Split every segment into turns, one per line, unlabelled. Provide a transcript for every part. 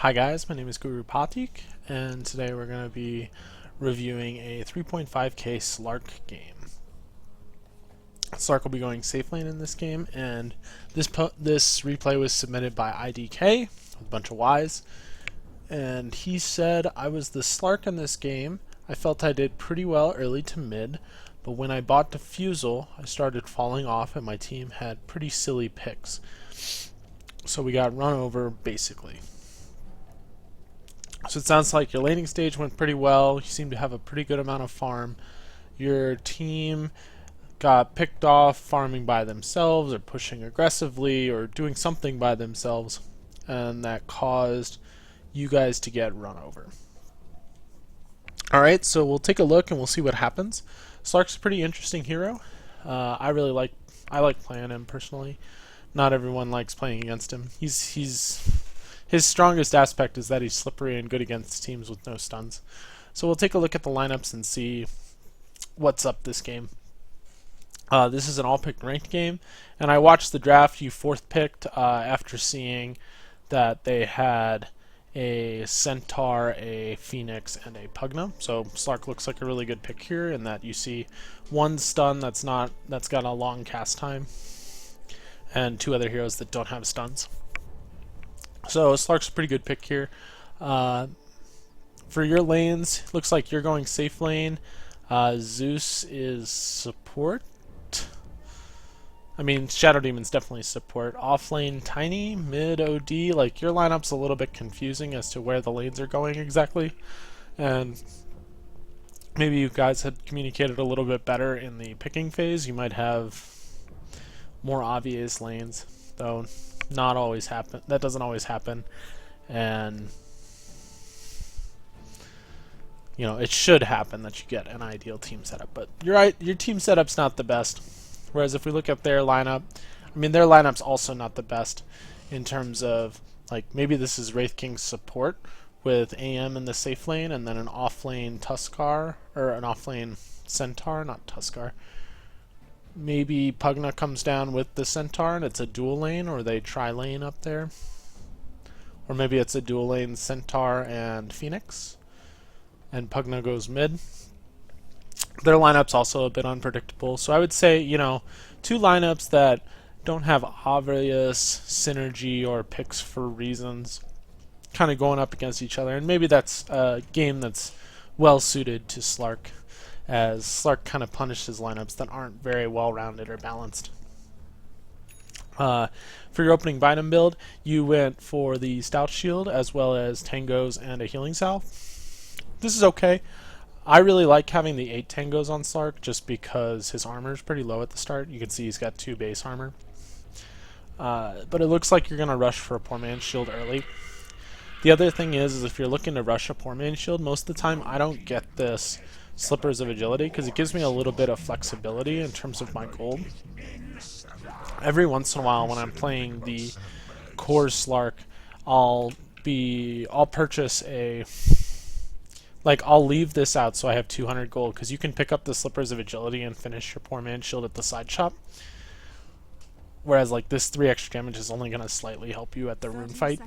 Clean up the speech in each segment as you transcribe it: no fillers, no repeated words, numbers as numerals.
Hi guys, my name is Guru Patik, and today we're going to be reviewing a 3.5k Slark game. Slark will be going safe lane in this game, and this replay was submitted by IDK, with a bunch of Ys, and he said, I was the Slark in this game. I felt I did pretty well early to mid, but when I bought Diffusal, I started falling off and my team had pretty silly picks. So we got run over, basically. So it sounds like your laning stage went pretty well. You seem to have a pretty good amount of farm. Your team got picked off farming by themselves or pushing aggressively or doing something by themselves, and that caused you guys to get run over. Alright, so we'll take a look and we'll see what happens. Slark's a pretty interesting hero. I like playing him personally. Not everyone likes playing against him. His strongest aspect is that he's slippery and good against teams with no stuns. So we'll take a look at the lineups and see what's up this game. This is an all-picked ranked game, and I watched the draft. You fourth picked after seeing that they had a Centaur, a Phoenix, and a Pugna. So Slark looks like a really good pick here in that you see one stun that's got a long cast time, and two other heroes that don't have stuns. So Slark's a pretty good pick here. For your lanes, looks like you're going safe lane. Zeus is support. I mean, Shadow Demon's definitely support. Off lane, Tiny, mid OD. Like, your lineup's a little bit confusing as to where the lanes are going exactly. And maybe you guys had communicated a little bit better in the picking phase. You might have more obvious lanes, though. Not always happen. That doesn't always happen, and you know it should happen that you get an ideal team setup. But your team setup's not the best. Whereas if we look at their lineup, I mean their lineup's also not the best in terms of like maybe this is Wraith King's support with AM in the safe lane and then an off lane Tuskar or an off lane Centaur, not Tuskar. Maybe Pugna comes down with the Centaur and it's a dual lane, or they tri-lane up there. Or maybe it's a dual lane Centaur and Phoenix, and Pugna goes mid. Their lineup's also a bit unpredictable, so I would say, you know, two lineups that don't have obvious synergy or picks for reasons kind of going up against each other, and maybe that's a game that's well suited to Slark, as Slark kind of punishes lineups that aren't very well-rounded or balanced. For your opening Bynum build, you went for the Stout Shield as well as Tangos and a Healing Salve. This is okay. I really like having the 8 Tangos on Slark just because his armor is pretty low at the start. You can see he's got 2 base armor. But it looks like you're going to rush for a Poor Man's Shield early. The other thing is if you're looking to rush a Poor Man's Shield, most of the time I don't get this Slippers of Agility because it gives me a little bit of flexibility in terms of my gold. Every once in a while when I'm playing the core Slark, I'll purchase a, like, I'll leave this out so I have 200 gold, because you can pick up the Slippers of Agility and finish your Poor Man's Shield at the side shop. Whereas like this 3 extra damage is only going to slightly help you at the rune fight.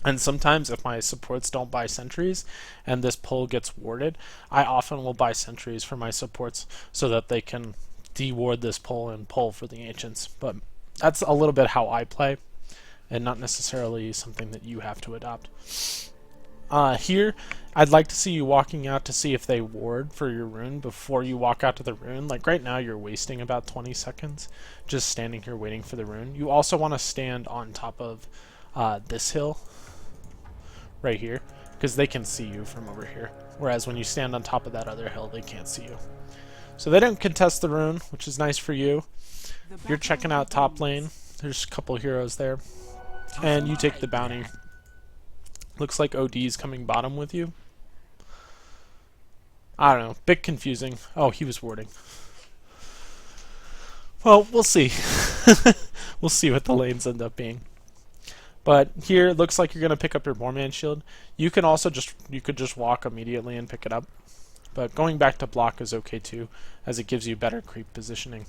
And sometimes if my supports don't buy sentries and this pull gets warded, I often will buy sentries for my supports so that they can de-ward this pull and pull for the ancients. But that's a little bit how I play, and not necessarily something that you have to adopt. Here, I'd like to see you walking out to see if they ward for your rune before you walk out to the rune. Like right now you're wasting about 20 seconds just standing here waiting for the rune. You also want to stand on top of this hill right here, because they can see you from over here, whereas when you stand on top of that other hill they can't see you. So they don't contest the rune, which is nice for you. You're checking out top lane. There's a couple heroes there, and you take the bounty. Looks like OD's coming bottom with you. I don't know, bit confusing. Oh, he was warding. Well, we'll see. We'll see what the lanes end up being. But here it looks like you're going to pick up your Poor Man's Shield. You can also just walk immediately and pick it up. But going back to block is okay too, as it gives you better creep positioning.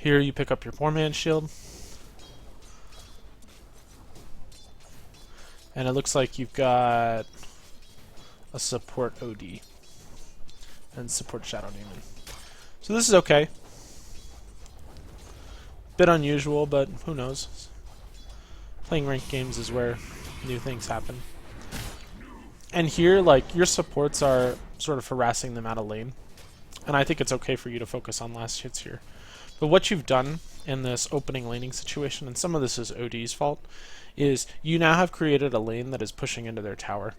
Here you pick up your Poor Man's Shield. And it looks like you've got a support OD and support Shadow Demon. So this is okay. Bit unusual, but who knows? Playing ranked games is where new things happen. And here, like, your supports are sort of harassing them out of lane. And I think it's okay for you to focus on last hits here. But what you've done in this opening laning situation, and some of this is OD's fault, is you now have created a lane that is pushing into their tower,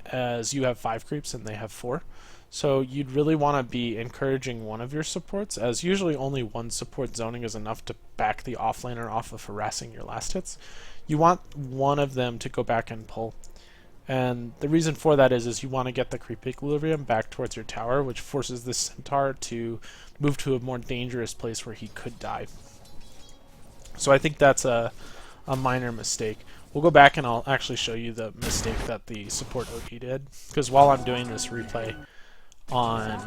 as you have 5 creeps and they have 4. So you'd really want to be encouraging one of your supports, as usually only one support zoning is enough to back the offlaner off of harassing your last hits. You want one of them to go back and pull. And the reason for that is you want to get the creep equilibrium back towards your tower, which forces this centaur to move to a more dangerous place where he could die. So I think that's a minor mistake. We'll go back and I'll actually show you the mistake that the support OD did, because while I'm doing this replay on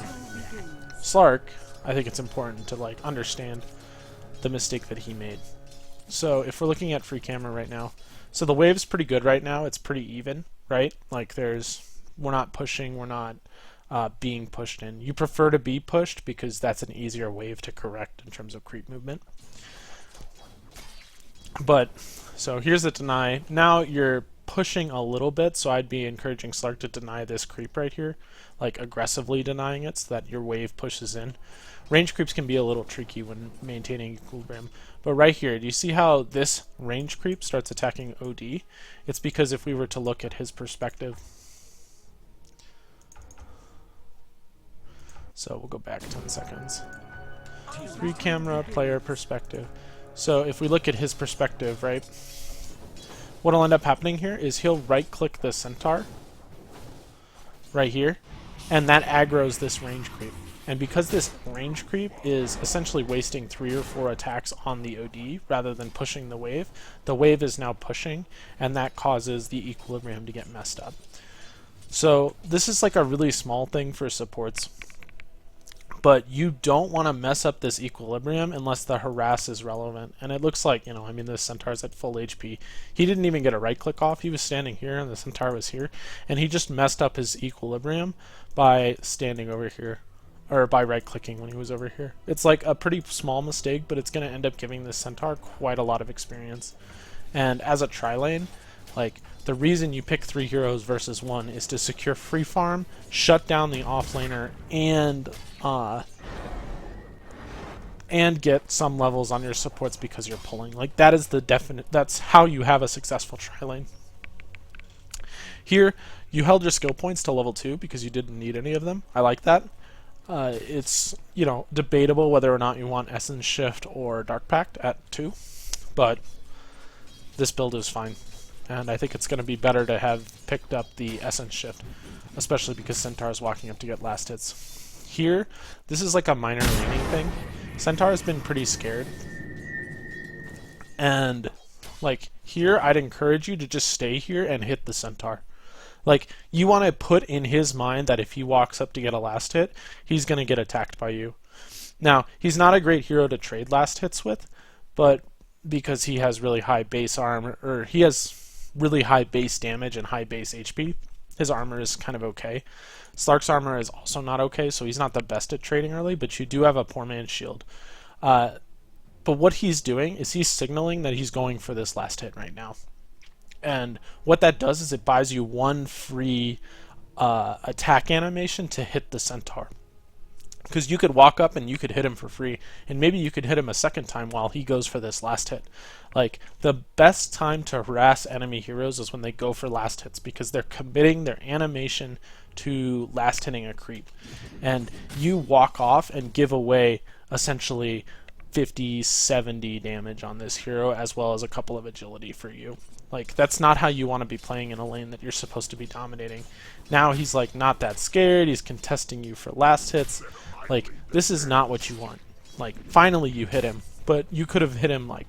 Slark, I think it's important to like understand the mistake that he made. So if we're looking at free camera right now, so the wave's pretty good right now. It's pretty even, right? Like we're not pushing, we're not being pushed in. You prefer to be pushed because that's an easier wave to correct in terms of creep movement. But so here's the deny. Now you're pushing a little bit, so I'd be encouraging Slark to deny this creep right here, like aggressively denying it so that your wave pushes in. Range creeps can be a little tricky when maintaining equilibrium. But right here, do you see how this range creep starts attacking OD? It's because if we were to look at his perspective. So we'll go back 10 seconds. Free camera, player perspective. So if we look at his perspective, right, what'll end up happening here is he'll right-click the centaur right here, and that aggroes this range creep. And because this range creep is essentially wasting 3 or 4 attacks on the OD rather than pushing the wave is now pushing, and that causes the equilibrium to get messed up. So this is like a really small thing for supports, but you don't want to mess up this equilibrium unless the harass is relevant. And it looks like, I mean, the centaur's at full HP. He didn't even get a right click off. He was standing here and the centaur was here, and he just messed up his equilibrium by standing over here, or by right clicking when he was over here. It's like a pretty small mistake, but it's going to end up giving this centaur quite a lot of experience. And as a tri-lane, like, the reason you pick 3 heroes versus 1 is to secure free farm, shut down the offlaner, and get some levels on your supports because you're pulling. Like, that is that's how you have a successful tri-lane. Here, you held your skill points to level 2 because you didn't need any of them. I like that. It's, debatable whether or not you want Essence Shift or Dark Pact at 2, but this build is fine. And I think it's going to be better to have picked up the Essence Shift, especially because Centaur is walking up to get last hits. Here, this is like a minor laning thing. Centaur has been pretty scared. And, like, here, I'd encourage you to just stay here and hit the Centaur. Like, you want to put in his mind that if he walks up to get a last hit, he's going to get attacked by you. Now, he's not a great hero to trade last hits with, but because he has really high base armor, or he has really high base damage and high base HP, his armor is kind of okay. Slark's armor is also not okay, so he's not the best at trading early, but you do have a poor man's shield. But what he's doing is he's signaling that he's going for this last hit right now. And what that does is it buys you 1 free attack animation to hit the centaur. Because you could walk up and you could hit him for free, and maybe you could hit him a second time while he goes for this last hit. Like, the best time to harass enemy heroes is when they go for last hits, because they're committing their animation to last hitting a creep. And you walk off and give away essentially 50, 70 damage on this hero, as well as a couple of agility for you. Like, that's not how you want to be playing in a lane that you're supposed to be dominating. Now he's like not that scared, he's contesting you for last hits. Like, this is not what you want. Like, finally you hit him, but you could have hit him like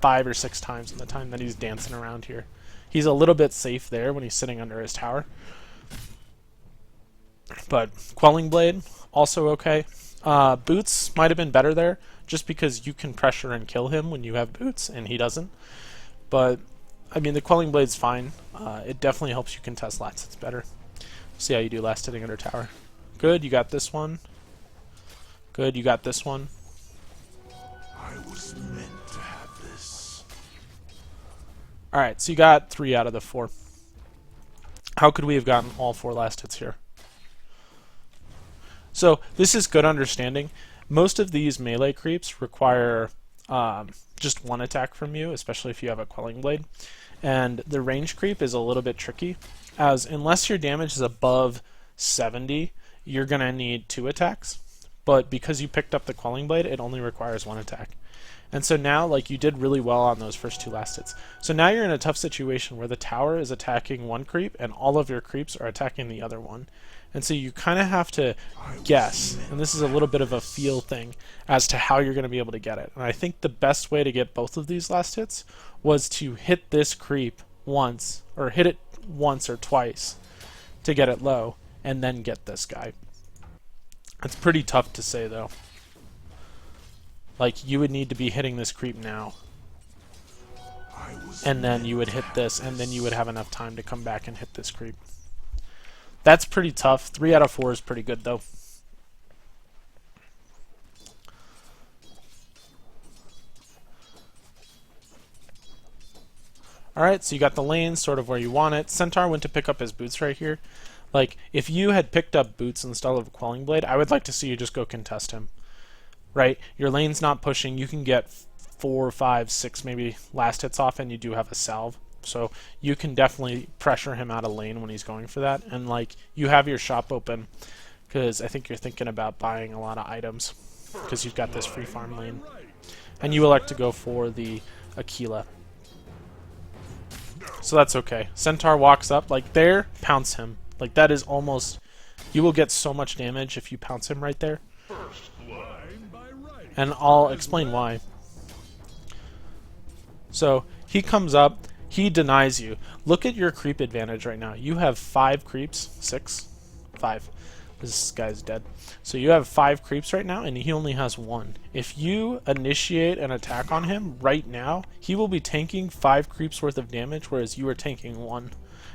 5 or 6 times in the time that he's dancing around here. He's a little bit safe there when he's sitting under his tower. But Quelling Blade, also okay. Boots might have been better there, just because you can pressure and kill him when you have boots, and he doesn't. But I mean, the Quelling Blade's fine. It definitely helps you contest last hits better. See how you do last hitting under tower. Good, you got this one. Good, you got this one.
I was meant to have this.
Alright, so you got 3 out of the 4. How could we have gotten all 4 last hits here? So, this is good understanding. Most of these melee creeps require just 1 attack from you, especially if you have a Quelling Blade. And the range creep is a little bit tricky, as unless your damage is above 70, you're going to need 2 attacks. But because you picked up the Quelling Blade, it only requires 1 attack. And so now, like, you did really well on those first 2 last hits. So now you're in a tough situation where the tower is attacking one creep, and all of your creeps are attacking the other one. And so you kind of have to guess, and this is a little bit of a feel thing, as to how you're going to be able to get it. And I think the best way to get both of these last hits was to hit this creep once, or hit it once or twice to get it low, and then get this guy. It's pretty tough to say, though. Like, you would need to be hitting this creep now, and then you would hit this, and then you would have enough time to come back and hit this creep. That's pretty tough. 3 out of 4 is pretty good, though. Alright, so you got the lane sort of where you want it. Centaur went to pick up his boots right here. Like, if you had picked up boots instead of a Quelling Blade, I would like to see you just go contest him. Right? Your lane's not pushing. You can get 4, 5, 6 maybe last hits off, and you do have a salve. So you can definitely pressure him out of lane when he's going for that. And, like, you have your shop open, because I think you're thinking about buying a lot of items, because you've got this free farm lane. And you elect to go for the Aquila. So that's okay. Centaur walks up, like, there, pounce him. Like, that is almost... You will get so much damage if you pounce him right there. And I'll explain why. So, he comes up, he denies you. Look at your creep advantage right now. You have 5 creeps. 6? 5. This guy's dead. So you have 5 creeps right now, and he only has 1. If you initiate an attack on him right now, he will be tanking 5 creeps worth of damage, whereas you are tanking 1.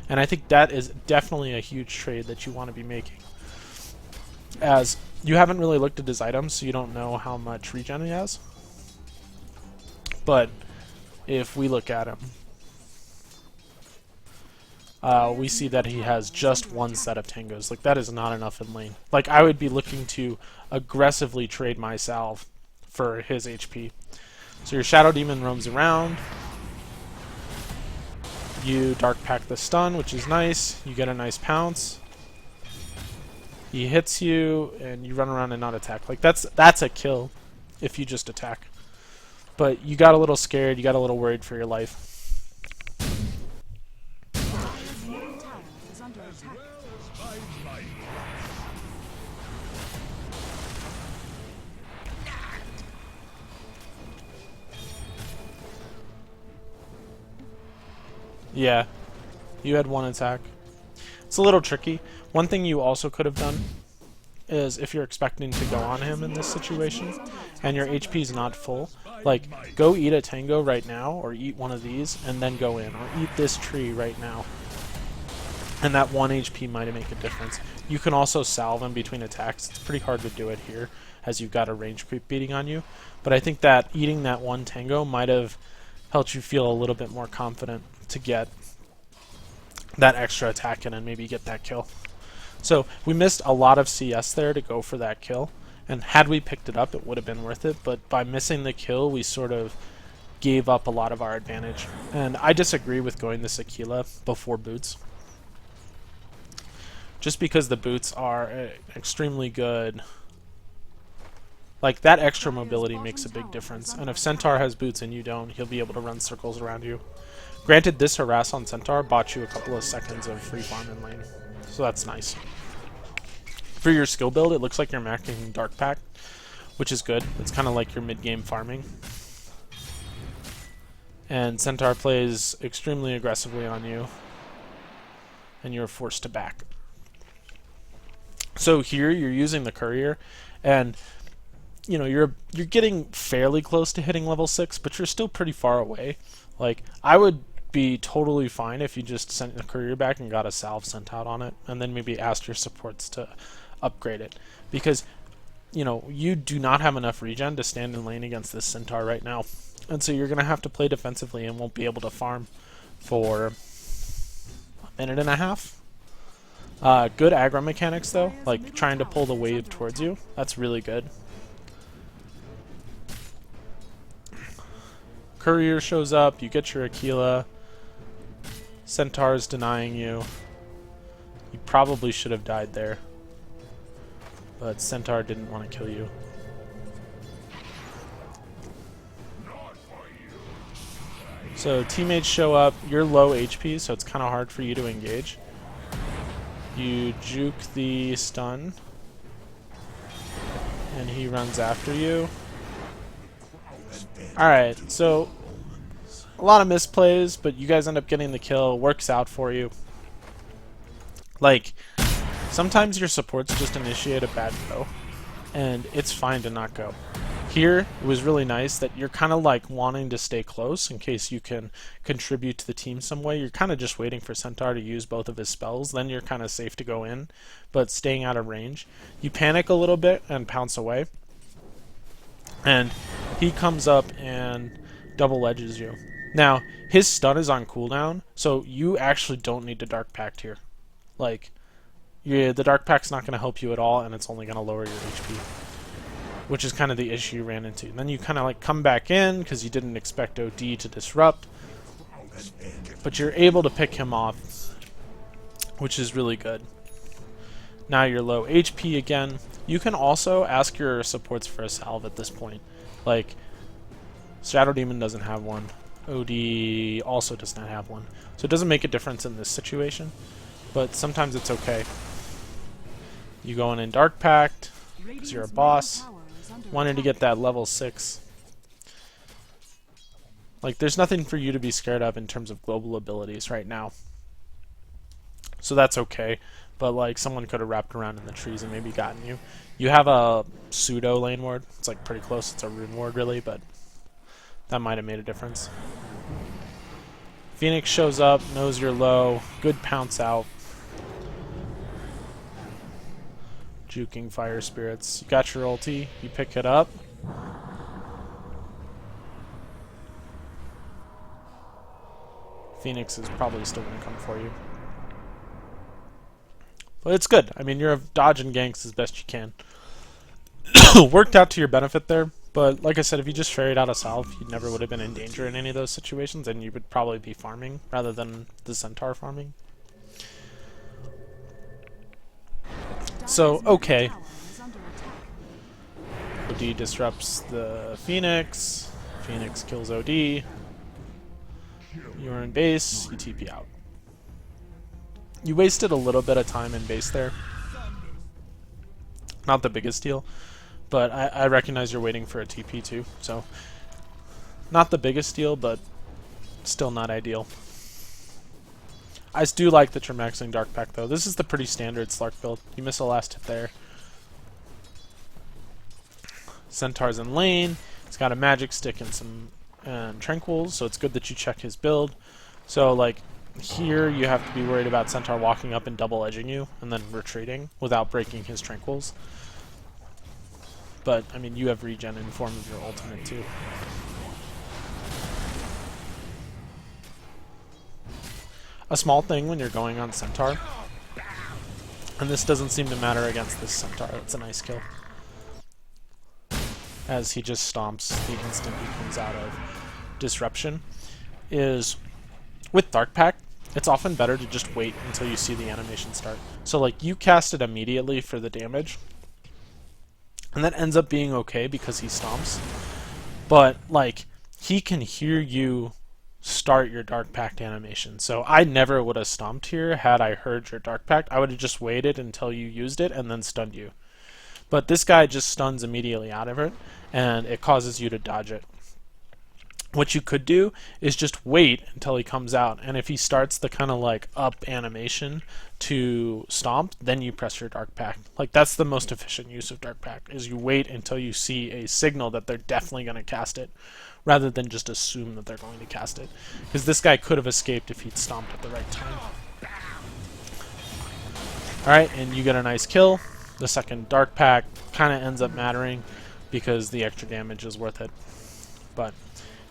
And I think that is definitely a huge trade that you want to be making. As you haven't really looked at his items, so you don't know how much regen he has. But if we look at him, we see that he has just 1 set of tangos. Like, that is not enough in lane. Like, I would be looking to aggressively trade my salve for his HP. So your Shadow Demon roams around. You Dark Pack the stun, which is nice. You get a nice pounce. He hits you, and you run around and not attack. Like, that's a kill if you just attack. But you got a little scared. You got a little worried for your life. Yeah, you had 1 attack. It's a little tricky. One thing you also could have done is, if you're expecting to go on him in this situation and your HP is not full, like, go eat a tango right now, or eat one of these and then go in, or eat this tree right now. And that 1 HP might make a difference. You can also salve in between attacks. It's pretty hard to do it here, as you've got a range creep beating on you. But I think that eating that 1 tango might have helped you feel a little bit more confident to get that extra attack in and maybe get that kill. So we missed a lot of CS there to go for that kill, and had we picked it up, it would have been worth it. But by missing the kill, we sort of gave up a lot of our advantage. And I disagree with going this Aquila before boots, just because the boots are extremely good. Like, that extra mobility makes a big difference. And if Centaur has boots and you don't, he'll be able to run circles around you. Granted, this harass on Centaur bought you a couple of seconds of free farm in lane, so that's nice. For your skill build, it looks like you're macking Dark Pack, which is good. It's kind of like your mid-game farming. And Centaur plays extremely aggressively on you, and you're forced to back. So here, you're using the Courier, and you know, you're getting fairly close to hitting level 6, but you're still pretty far away. Like, I would be totally fine if you just sent the courier back and got a salve sent out on it, and then maybe asked your supports to upgrade it. Because, you know, you do not have enough regen to stand in lane against this centaur right now. And so you're going to have to play defensively and won't be able to farm for a minute and a half. Good aggro mechanics though, like trying to pull the wave towards you. That's really good. Courier shows up, you get your Aquila. Centaur's denying you. You probably should have died there, but Centaur didn't want to kill you. So teammates show up, you're low HP, so it's kind of hard for you to engage. You juke the stun, and he runs after you. Alright, so a lot of misplays, but you guys end up getting the kill. Works out for you. Like, sometimes your supports just initiate a bad go, and it's fine to not go. Here, it was really nice that you're kind of like wanting to stay close in case you can contribute to the team some way. You're kind of just waiting for Centaur to use both of his spells, then you're kind of safe to go in, but staying out of range. You panic a little bit and pounce away, and he comes up and double edges you. Now, his stun is on cooldown, so you actually don't need to Dark Pact here. Like, the Dark Pact's not going to help you at all, and it's only going to lower your HP. Which is kind of the issue you ran into. And then you kind of like come back in because you didn't expect OD to disrupt, but you're able to pick him off, which is really good. Now you're low HP again. You can also ask your supports for a salve at this point. Like, Shadow Demon doesn't have one. OD also does not have one. So it doesn't make a difference in this situation, but sometimes it's okay. You go in Dark Pact because you're a boss. Wanted to get that level 6. Like, there's nothing for you to be scared of in terms of global abilities right now. So that's okay. But, like, someone could have wrapped around in the trees and maybe gotten you. You have a pseudo lane ward. It's, like, pretty close. It's a rune ward, really, but that might have made a difference. Phoenix shows up, knows you're low. Good pounce out. Juking fire spirits. You got your ulti, you pick it up. Phoenix is probably still going to come for you. But it's good. I mean, you're dodging ganks as best you can. Worked out to your benefit there, but like I said, if you just ferried out a salve, you never would have been in danger in any of those situations, and you would probably be farming rather than the Centaur farming. So, okay. OD disrupts the Phoenix. Phoenix kills OD. You're in base, you TP out. You wasted a little bit of time in base there. Not the biggest deal, but I recognize you're waiting for a TP too, so not the biggest deal, but still not ideal. I do like that you're maxing Dark Pact though. This is the pretty standard Slark build. You miss a last hit there. Centaur's in lane. He's got a magic stick and some tranquils, so it's good that you check his build. So like here you have to be worried about Centaur walking up and double edging you and then retreating without breaking his tranquils. But I mean, you have regen in form of your ultimate too. A small thing when you're going on Centaur, and this doesn't seem to matter against this Centaur, it's a nice kill. As he just stomps the instant he comes out of disruption, is with Dark Pact, it's often better to just wait until you see the animation start. So like you cast it immediately for the damage, and that ends up being okay because he stomps. But like he can hear you start your Dark Pact animation. So I never would have stomped here had I heard your Dark Pact. I would have just waited until you used it and then stunned you. But this guy just stuns immediately out of it, and it causes you to dodge it. What you could do is just wait until he comes out, and if he starts the kind of like up animation to stomp, then you press your Dark Pact. Like, that's the most efficient use of Dark Pact, is you wait until you see a signal that they're definitely going to cast it, rather than just assume that they're going to cast it. Because this guy could have escaped if he'd stomped at the right time. Alright, and you get a nice kill. The second Dark Pact kind of ends up mattering because the extra damage is worth it. But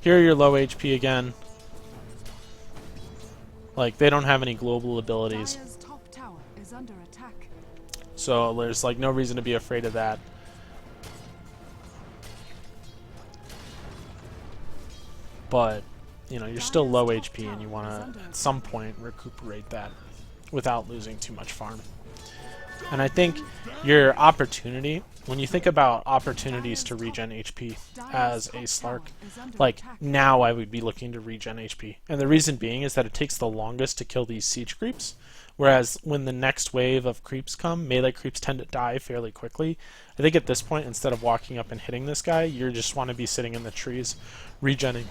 here you're low HP again. Like, they don't have any global abilities.
Top tower is under attack.
So there's like no reason to be afraid of that. But, you know, you're still low HP and you want to at some point recuperate that without losing too much farm. And I think your opportunity, when you think about opportunities to regen HP as a Slark, like, now I would be looking to regen HP. And the reason being is that it takes the longest to kill these siege creeps, whereas when the next wave of creeps come, melee creeps tend to die fairly quickly. I think at this point, instead of walking up and hitting this guy, you just want to be sitting in the trees, regenning.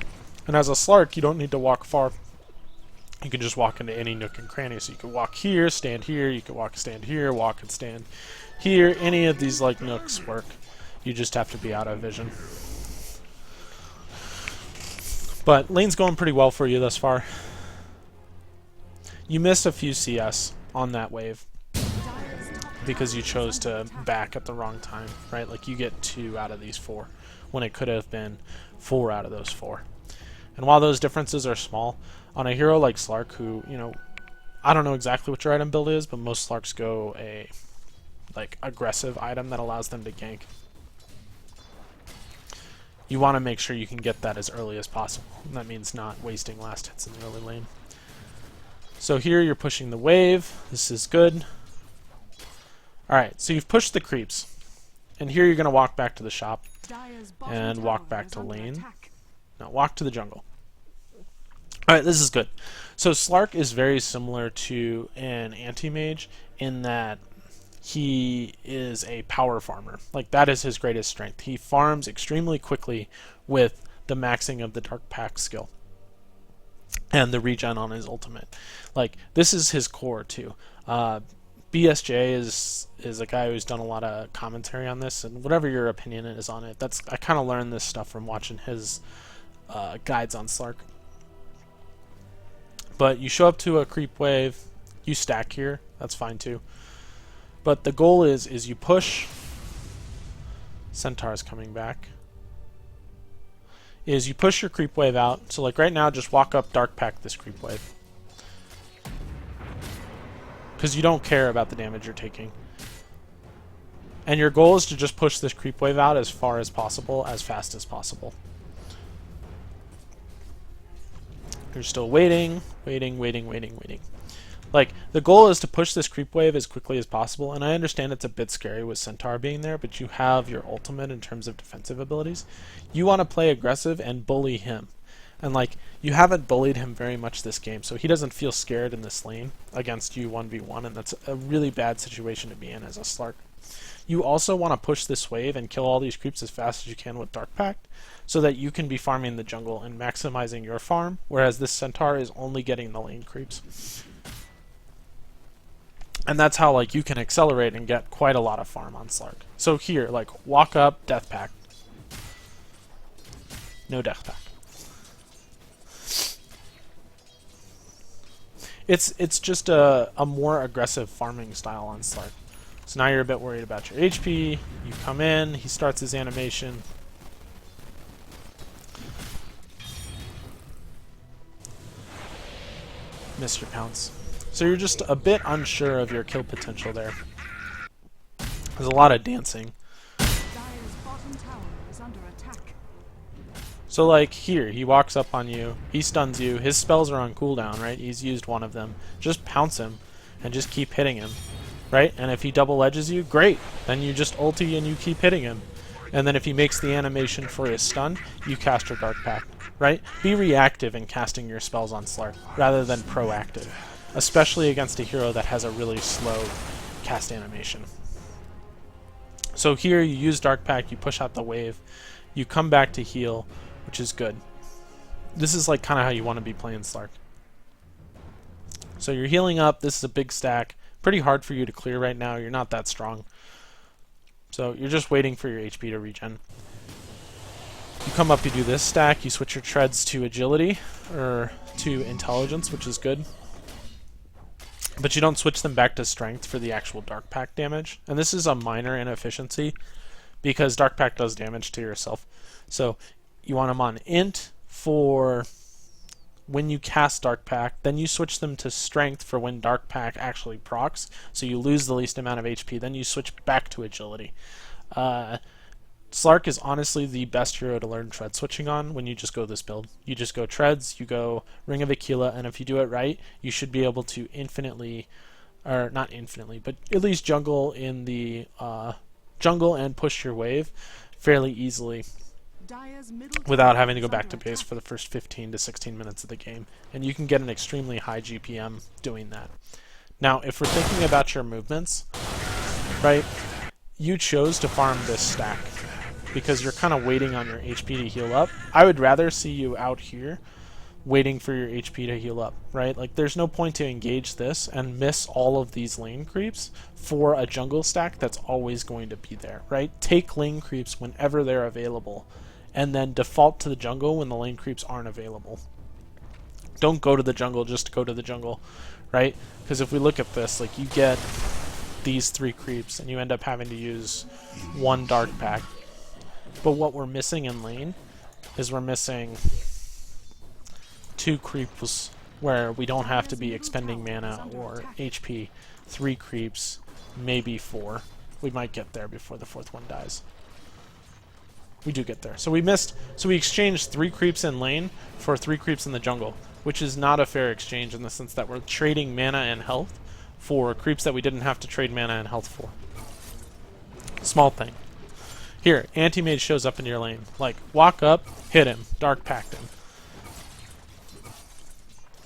And as a Slark, you don't need to walk far. You can just walk into any nook and cranny. So you can walk here, stand here, you can walk, stand here, walk and stand here. Any of these like nooks work. You just have to be out of vision. But lane's going pretty well for you thus far. You missed a few CS on that wave because you chose to back at the wrong time, right? Like, you get 2 out of these 4 when it could have been 4 out of those 4. And while those differences are small, on a hero like Slark, who, you know, I don't know exactly what your item build is, but most Slarks go a like aggressive item that allows them to gank. You want to make sure you can get that as early as possible. And that means not wasting last hits in the early lane. So here you're pushing the wave. This is good. Alright, so you've pushed the creeps. And here you're going to walk back to the shop and walk back to lane. Now walk to the jungle. Alright, this is good. So Slark is very similar to an anti-mage in that he is a power farmer. Like, that is his greatest strength. He farms extremely quickly with the maxing of the Dark Pact skill and the regen on his ultimate. Like, this is his core too. BSJ is a guy who's done a lot of commentary on this, and whatever your opinion is on it, I kind of learned this stuff from watching his guides on Slark. But you show up to a creep wave, you stack here, that's fine too. But the goal is you push. Centaur's coming back. Is you push your creep wave out. So like right now, just walk up Dark Pact this creep wave. Because you don't care about the damage you're taking. And your goal is to just push this creep wave out as far as possible, as fast as possible. You're still waiting. Like, the goal is to push this creep wave as quickly as possible, and I understand it's a bit scary with Centaur being there, but you have your ultimate in terms of defensive abilities. You want to play aggressive and bully him. And, like, you haven't bullied him very much this game, so he doesn't feel scared in this lane against you 1v1, and that's a really bad situation to be in as a Slark. You also want to push this wave and kill all these creeps as fast as you can with Dark Pact, so that you can be farming the jungle and maximizing your farm, whereas this Centaur is only getting the lane creeps. And that's how, like, you can accelerate and get quite a lot of farm on Slark. So here, like, walk up, Death Pact. No Death Pact. It's just a more aggressive farming style on Slark. So now you're a bit worried about your HP. You come in, he starts his animation. Miss your pounce. So you're just a bit unsure of your kill potential there. There's a lot of dancing. So like here, he walks up on you, he stuns you, his spells are on cooldown, right? He's used one of them. Just pounce him and just keep hitting him, right? And if he double edges you, great. Then you just ulti and you keep hitting him. And then if he makes the animation for his stun, you cast your Dark Pact, right? Be reactive in casting your spells on Slark rather than proactive, especially against a hero that has a really slow cast animation. So here you use Dark Pact, you push out the wave, you come back to heal, which is good. this is like kind of how you want to be playing Slark. So you're healing up. This is a big stack. Pretty hard for you to clear right now. You're not that strong. So you're just waiting for your HP to regen. You come up, you do this stack, you switch your treads to agility, or to intelligence, which is good. But you don't switch them back to strength for the actual Dark Pact damage. And this is a minor inefficiency, because Dark Pact does damage to yourself. So you want them on int for when you cast Dark Pact, then you switch them to strength for when Dark Pact actually procs, so you lose the least amount of HP, then you switch back to agility. Slark is honestly the best hero to learn tread switching on when you just go this build. You just go treads, you go Ring of Aquila, and if you do it right, you should be able to infinitely, or not infinitely, but at least jungle in the jungle and push your wave fairly easily without having to go back to base for the first 15 to 16 minutes of the game. And you can get an extremely high GPM doing that. Now, if we're thinking about your movements, right, you chose to farm this stack because you're kind of waiting on your HP to heal up. I would rather see you out here waiting for your HP to heal up, right? Like, there's no point to engage this and miss all of these lane creeps for a jungle stack that's always going to be there, right? Take lane creeps whenever they're available, and then default to the jungle when the lane creeps aren't available. Don't go to the jungle just to go to the jungle, right? Because if we look at this, like, you get these 3 creeps and you end up having to use 1 Dark Pact. But what we're missing in lane is we're missing 2 creeps where we don't have to be expending mana or HP. 3 creeps, maybe 4. We might get there before the 4th one dies. We do get there. So we exchanged 3 creeps in lane for 3 creeps in the jungle, which is not a fair exchange in the sense that we're trading mana and health for creeps that we didn't have to trade mana and health for. Small thing. Here, Anti-Mage shows up in your lane. Like, walk up, hit him, Dark Pact him.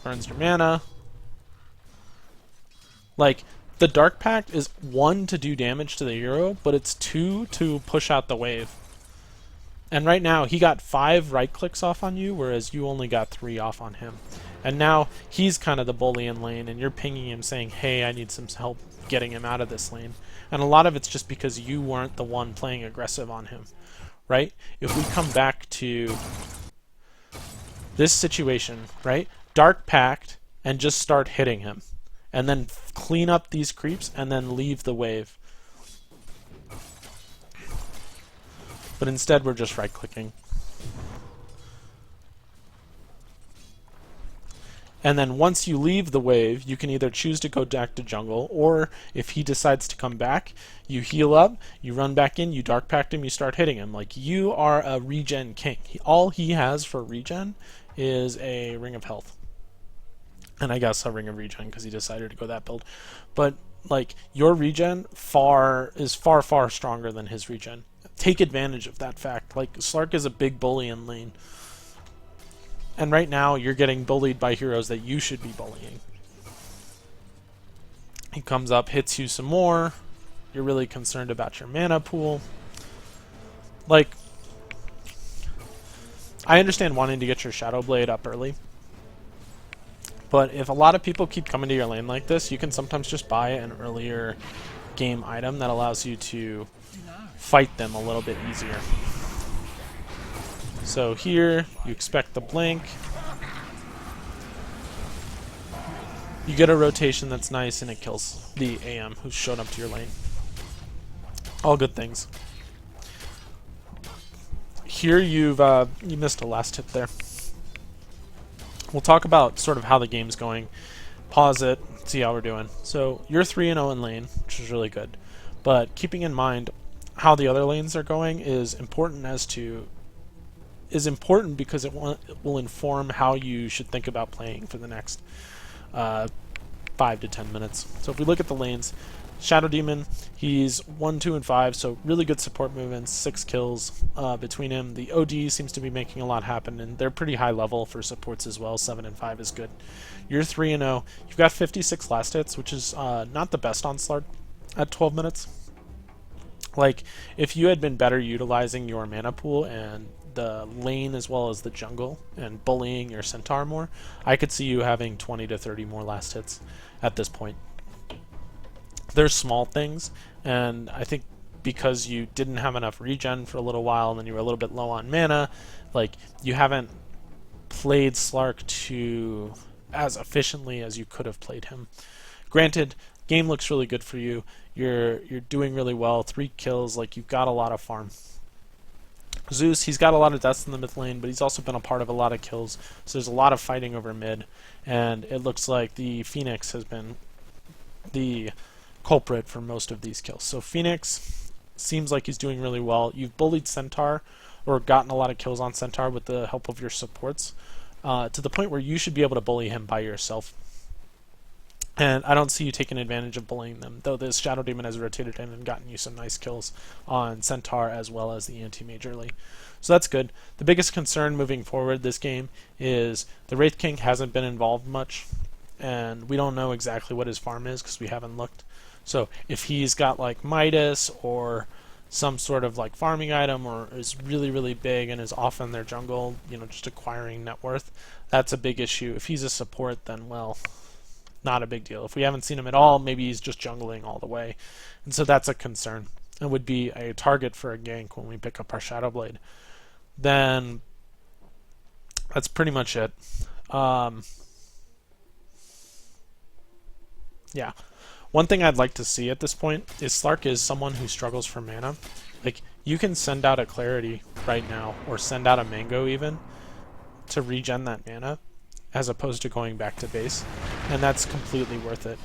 Burns your mana. Like, the Dark Pact is 1 to do damage to the hero, but it's 2 to push out the wave. And right now, he got 5 right clicks off on you, whereas you only got 3 off on him. And now, he's kind of the bully in lane, and you're pinging him saying, hey, I need some help getting him out of this lane. And a lot of it's just because you weren't the one playing aggressive on him, right? If we come back to this situation, right? Dark Pact, and just start hitting him. And then clean up these creeps, and then leave the wave. But instead, we're just right-clicking. And then once you leave the wave, you can either choose to go back to jungle, or if he decides to come back, you heal up, you run back in, you Dark Pact him, you start hitting him. Like, you are a regen king. All he has for regen is a Ring of Health. And I guess a Ring of Regen, because he decided to go that build. But, like, your regen is far, far stronger than his regen. Take advantage of that fact. Like, Slark is a big bully in lane. And right now, you're getting bullied by heroes that you should be bullying. He comes up, hits you some more. You're really concerned about your mana pool. Like, I understand wanting to get your Shadow Blade up early. But if a lot of people keep coming to your lane like this, you can sometimes just buy an earlier game item that allows you to fight them a little bit easier. So here, you expect the blink. You get a rotation that's nice, and it kills the AM who's shown up to your lane. All good things. Here you missed a last tip there. We'll talk about sort of how the game's going. Pause it, see how we're doing. So you're 3-0 in lane, which is really good. But keeping in mind how the other lanes are going is important because it will inform how you should think about playing for the next 5 to 10 minutes. So if we look at the lanes, Shadow Demon, he's 1, 2, and 5, so really good support movements, 6 kills between him. The OD seems to be making a lot happen, and they're pretty high level for supports as well. 7 and 5 is good. You're 3-0. You've got 56 last hits, which is not the best on Slark at 12 minutes. Like, if you had been better utilizing your mana pool and the lane as well as the jungle and bullying your centaur more, I could see you having 20 to 30 more last hits at this point. They're small things, and I think because you didn't have enough regen for a little while and then you were a little bit low on mana, like, you haven't played Slark to as efficiently as you could have played him. Granted, game looks really good for you. You're doing really well. 3 kills, like, you've got a lot of farm. Zeus, he's got a lot of deaths in the mid lane, but he's also been a part of a lot of kills. So there's a lot of fighting over mid, and it looks like the Phoenix has been the culprit for most of these kills. So Phoenix seems like he's doing really well. You've bullied Centaur, or gotten a lot of kills on Centaur with the help of your supports, to the point where you should be able to bully him by yourself. And I don't see you taking advantage of bullying them, though this Shadow Demon has rotated in and gotten you some nice kills on Centaur as well as the anti-mage early. So that's good. The biggest concern moving forward this game is the Wraith King hasn't been involved much, and we don't know exactly what his farm is because we haven't looked. So if he's got like Midas or some sort of like farming item, or is really, really big and is off in their jungle, you know, just acquiring net worth, that's a big issue. If he's a support, then, well, not a big deal. If we haven't seen him at all, maybe he's just jungling all the way. And so that's a concern. It would be a target for a gank when we pick up our Shadow Blade. Then that's pretty much it. Yeah. One thing I'd like to see at this point is Slark is someone who struggles for mana. Like, you can send out a Clarity right now, or send out a Mango even, to regen that mana, as opposed to going back to base, and that's completely worth it.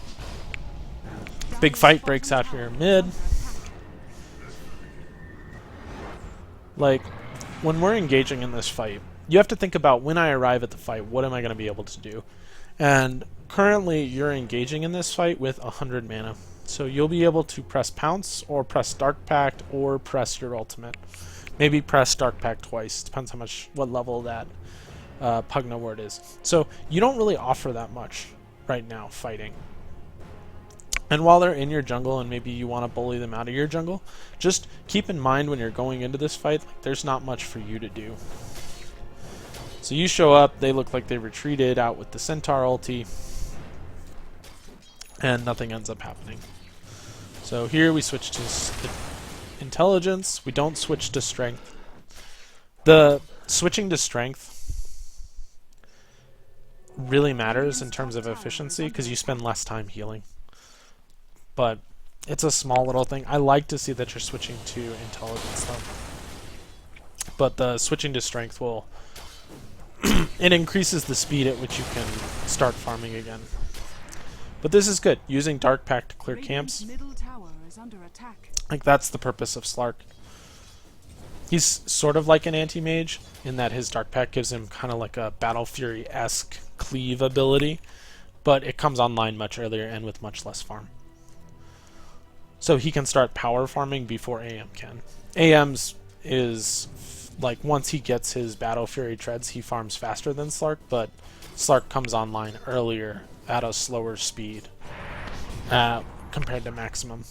Big fight breaks out here mid. Like, when we're engaging in this fight, you have to think about, when I arrive at the fight, what am I going to be able to do? And currently you're engaging in this fight with 100 mana, so you'll be able to press Pounce, or press Dark Pact, or press your ultimate. Maybe press Dark Pact twice, depends what level that Pugna word is. So you don't really offer that much right now fighting. And while they're in your jungle and maybe you want to bully them out of your jungle, just keep in mind when you're going into this fight, like, there's not much for you to do. So you show up, they look like they retreated out with the Centaur ulti, and nothing ends up happening. So here we switch to intelligence, we don't switch to strength. The switching to strength really matters in terms of efficiency because you spend less time healing. But it's a small little thing. I like to see that you're switching to intelligence though. But the switching to strength will it increases the speed at which you can start farming again. But this is good. Using Dark Pact to clear camps.
Middle tower is under attack.
Like, that's the purpose of Slark. He's sort of like an anti-mage in that his Dark Pact gives him kind of like a Battle Fury-esque cleave ability, but it comes online much earlier and with much less farm. So he can start power farming before AM can. AM's is like, once he gets his Battle Fury treads, he farms faster than Slark, but Slark comes online earlier at a slower speed compared to maximum.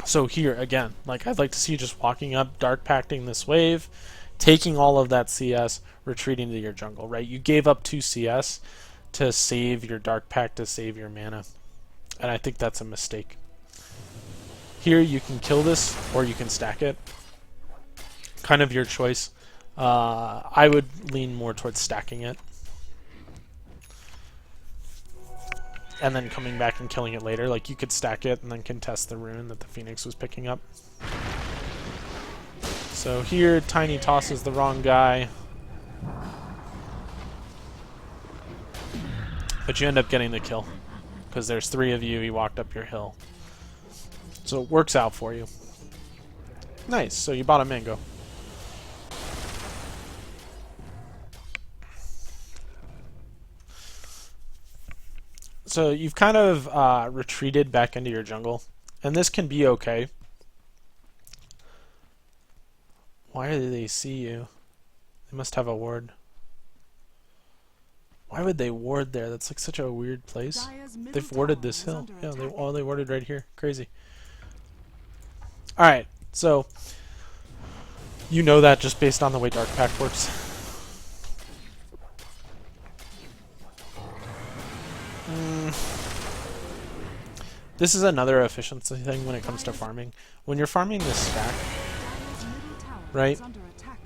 So here, again, like, I'd like to see you just walking up, Dark Pacting this wave, taking all of that CS, retreating to your jungle, right? You gave up 2 CS to save your Dark Pact, to save your mana. And I think that's a mistake. Here you can kill this, or you can stack it. Kind of your choice. I would lean more towards stacking it. And then coming back and killing it later. Like, you could stack it and then contest the rune that the Phoenix was picking up. So here, Tiny tosses the wrong guy. But you end up getting the kill. Because there's 3 of you, he walked up your hill. So it works out for you. Nice, so you bought a mango. So you've kind of retreated back into your jungle, and this can be okay. Why do they see you? They must have a ward. Why would they ward there? That's like such a weird place. They've warded this hill. Yeah, they warded right here. Crazy. Alright, so You know that just based on the way Dark Pact works. This is another efficiency thing when it comes to farming. When you're farming this stack,
Dire's middle tower
right,
is under attack.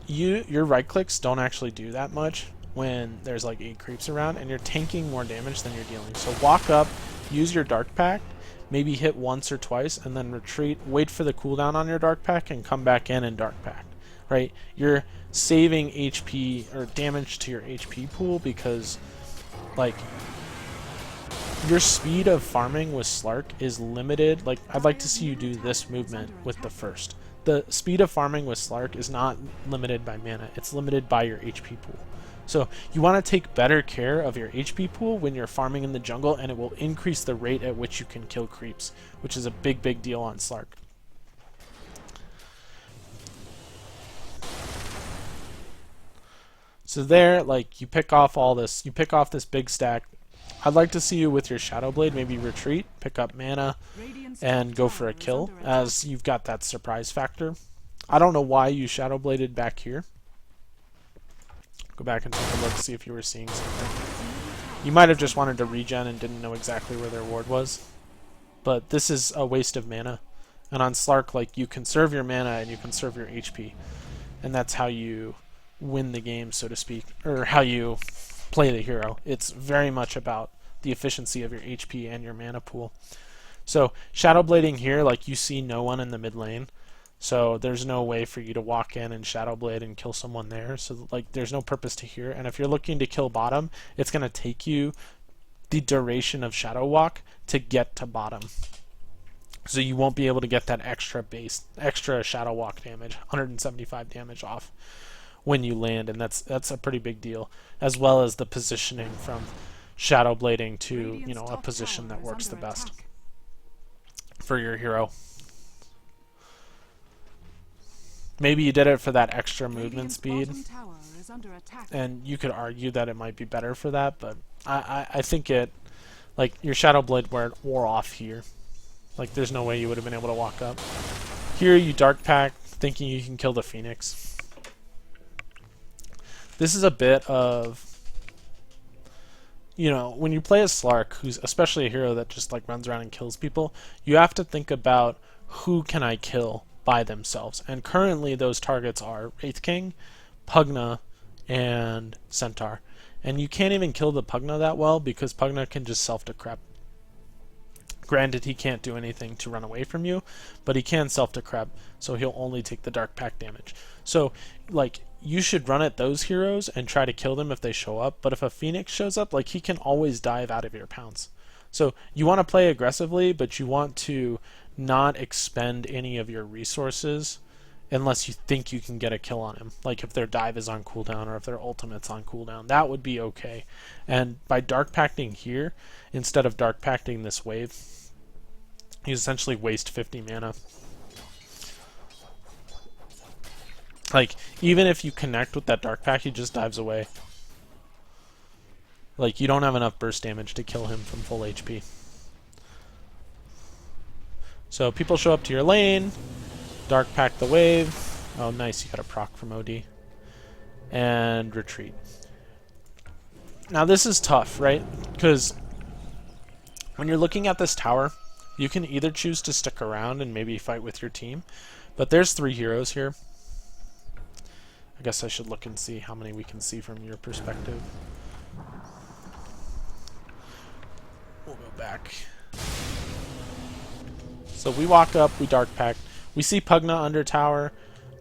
your right clicks don't actually do that much when there's like 8 creeps around, and you're tanking more damage than you're dealing. So walk up, use your Dark Pact, maybe hit once or twice, and then retreat, wait for the cooldown on your Dark Pact, and come back in and Dark Pact. Right? You're saving HP or damage to your HP pool because, like, your speed of farming with Slark is limited. Like, I'd like to see you do this movement with the first. The speed of farming with Slark is not limited by mana. It's limited by your HP pool. So you want to take better care of your HP pool when you're farming in the jungle, and it will increase the rate at which you can kill creeps, which is a big, big deal on Slark. So there, like, you pick off all this. You pick off this big stack. I'd like to see you with your Shadow Blade maybe retreat, pick up mana,
Radiant's
and
top
go for a
tower is
kill,
under attack.
as you've got that surprise factor. I don't know why you Shadow Bladed back here. Go back and take a look, see if you were seeing something. You might have just wanted to regen and didn't know exactly where their ward was. But this is a waste of mana. And on Slark, like, you conserve your mana and you conserve your HP. And that's how you win the game, so to speak. Or how you play the hero. It's very much about the efficiency of your HP and your mana pool. So Shadow Blading here, like, you see no one in the mid lane. So there's no way for you to walk in and Shadow Blade and kill someone there. So, like, there's no purpose to here. And if you're looking to kill bottom, it's going to take you the duration of Shadow Walk to get to bottom. So you won't be able to get that extra Shadow Walk damage, 175 damage off when you land, and that's a pretty big deal, as well as the positioning from Shadow Blading to, you know, a
top
position
tower
that
is
works the
under
best
attack.
for your hero. Maybe you did it for that extra movement
Radiant's
speed,
bottom tower is under attack.
and you could argue that it might be better for that, but I think it, like, your Shadow Blade wore off here. Like, there's no way you would have been able to walk up. Here you Dark Pact, thinking you can kill the Phoenix. This is a bit of, you know, when you play a Slark, who's especially a hero that just, like, runs around and kills people, you have to think about who can I kill by themselves. And currently those targets are Wraith King, Pugna, and Centaur. And you can't even kill the Pugna that well because Pugna can just self-decrep. Granted, he can't do anything to run away from you, but he can self-decrep, so he'll only take the Dark Pact damage. So, like, you should run at those heroes and try to kill them if they show up, but if a Phoenix shows up, like, he can always dive out of your pounce. So you want to play aggressively, but you want to not expend any of your resources unless you think you can get a kill on him. Like if their dive is on cooldown or if their ultimate's on cooldown, that would be okay. And by Dark Pacting here, instead of Dark Pacting this wave, you essentially waste 50 mana. Like, even if you connect with that Dark Pact, he just dives away. Like, you don't have enough burst damage to kill him from full HP. So people show up to your lane, Dark Pact the wave. Oh, nice, you got a proc from OD. And retreat. Now this is tough, right? Because when you're looking at this tower, you can either choose to stick around and maybe fight with your team, but there's 3 heroes here. I guess I should look and see how many we can see from your perspective. We'll go back. So we walk up, we Dark Pact. We see Pugna under tower.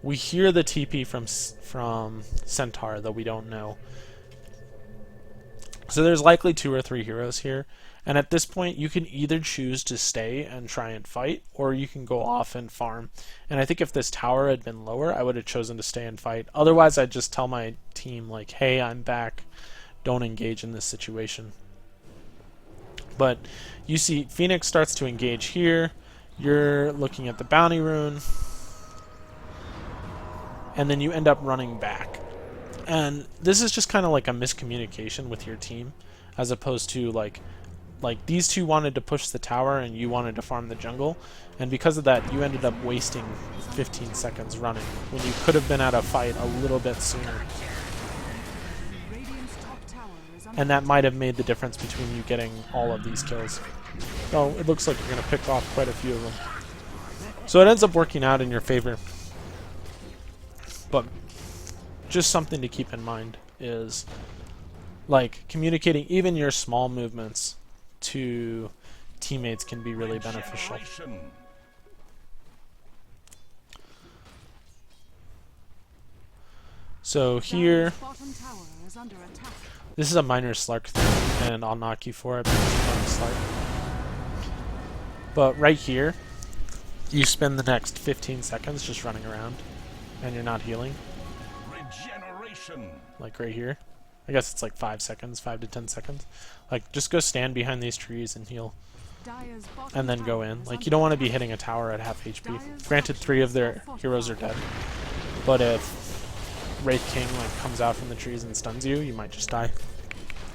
We hear the TP from Centaur, though we don't know. So there's likely 2 or 3 heroes here. And at this point, you can either choose to stay and try and fight, or you can go off and farm. And I think if this tower had been lower, I would have chosen to stay and fight. Otherwise, I'd just tell my team, like, hey, I'm back. Don't engage in this situation. But you see Phoenix starts to engage here. You're looking at the bounty rune. And then you end up running back. And this is just kind of like a miscommunication with your team, as opposed to, like, like these two wanted to push the tower and you wanted to farm the jungle, and because of that you ended up wasting 15 seconds running when you could have been at a fight a little bit sooner.
Radiant's top tower is under
And that might have made the difference between you getting all of these kills. Oh, it looks like you're going to pick off quite a few of them. So it ends up working out in your favor. But just something to keep in mind is like communicating even your small movements to teammates can be really beneficial. So here,
Dire's bottom tower is under attack.
this is a minor Slark thing, and I'll knock you for it because you're playing Slark. But right here, you spend the next 15 seconds just running around, and you're not healing.
Regeneration.
Like right here. I guess it's like 5 seconds, 5 to 10 seconds. Like, just go stand behind these trees and heal,
Dire's bottom
and then go
tower
in.
is
Like,
under
you don't want to be
attack.
hitting a tower at half HP. Granted, 3 of their heroes are dead, but if Wraith King like comes out from the trees and stuns you, you might just die.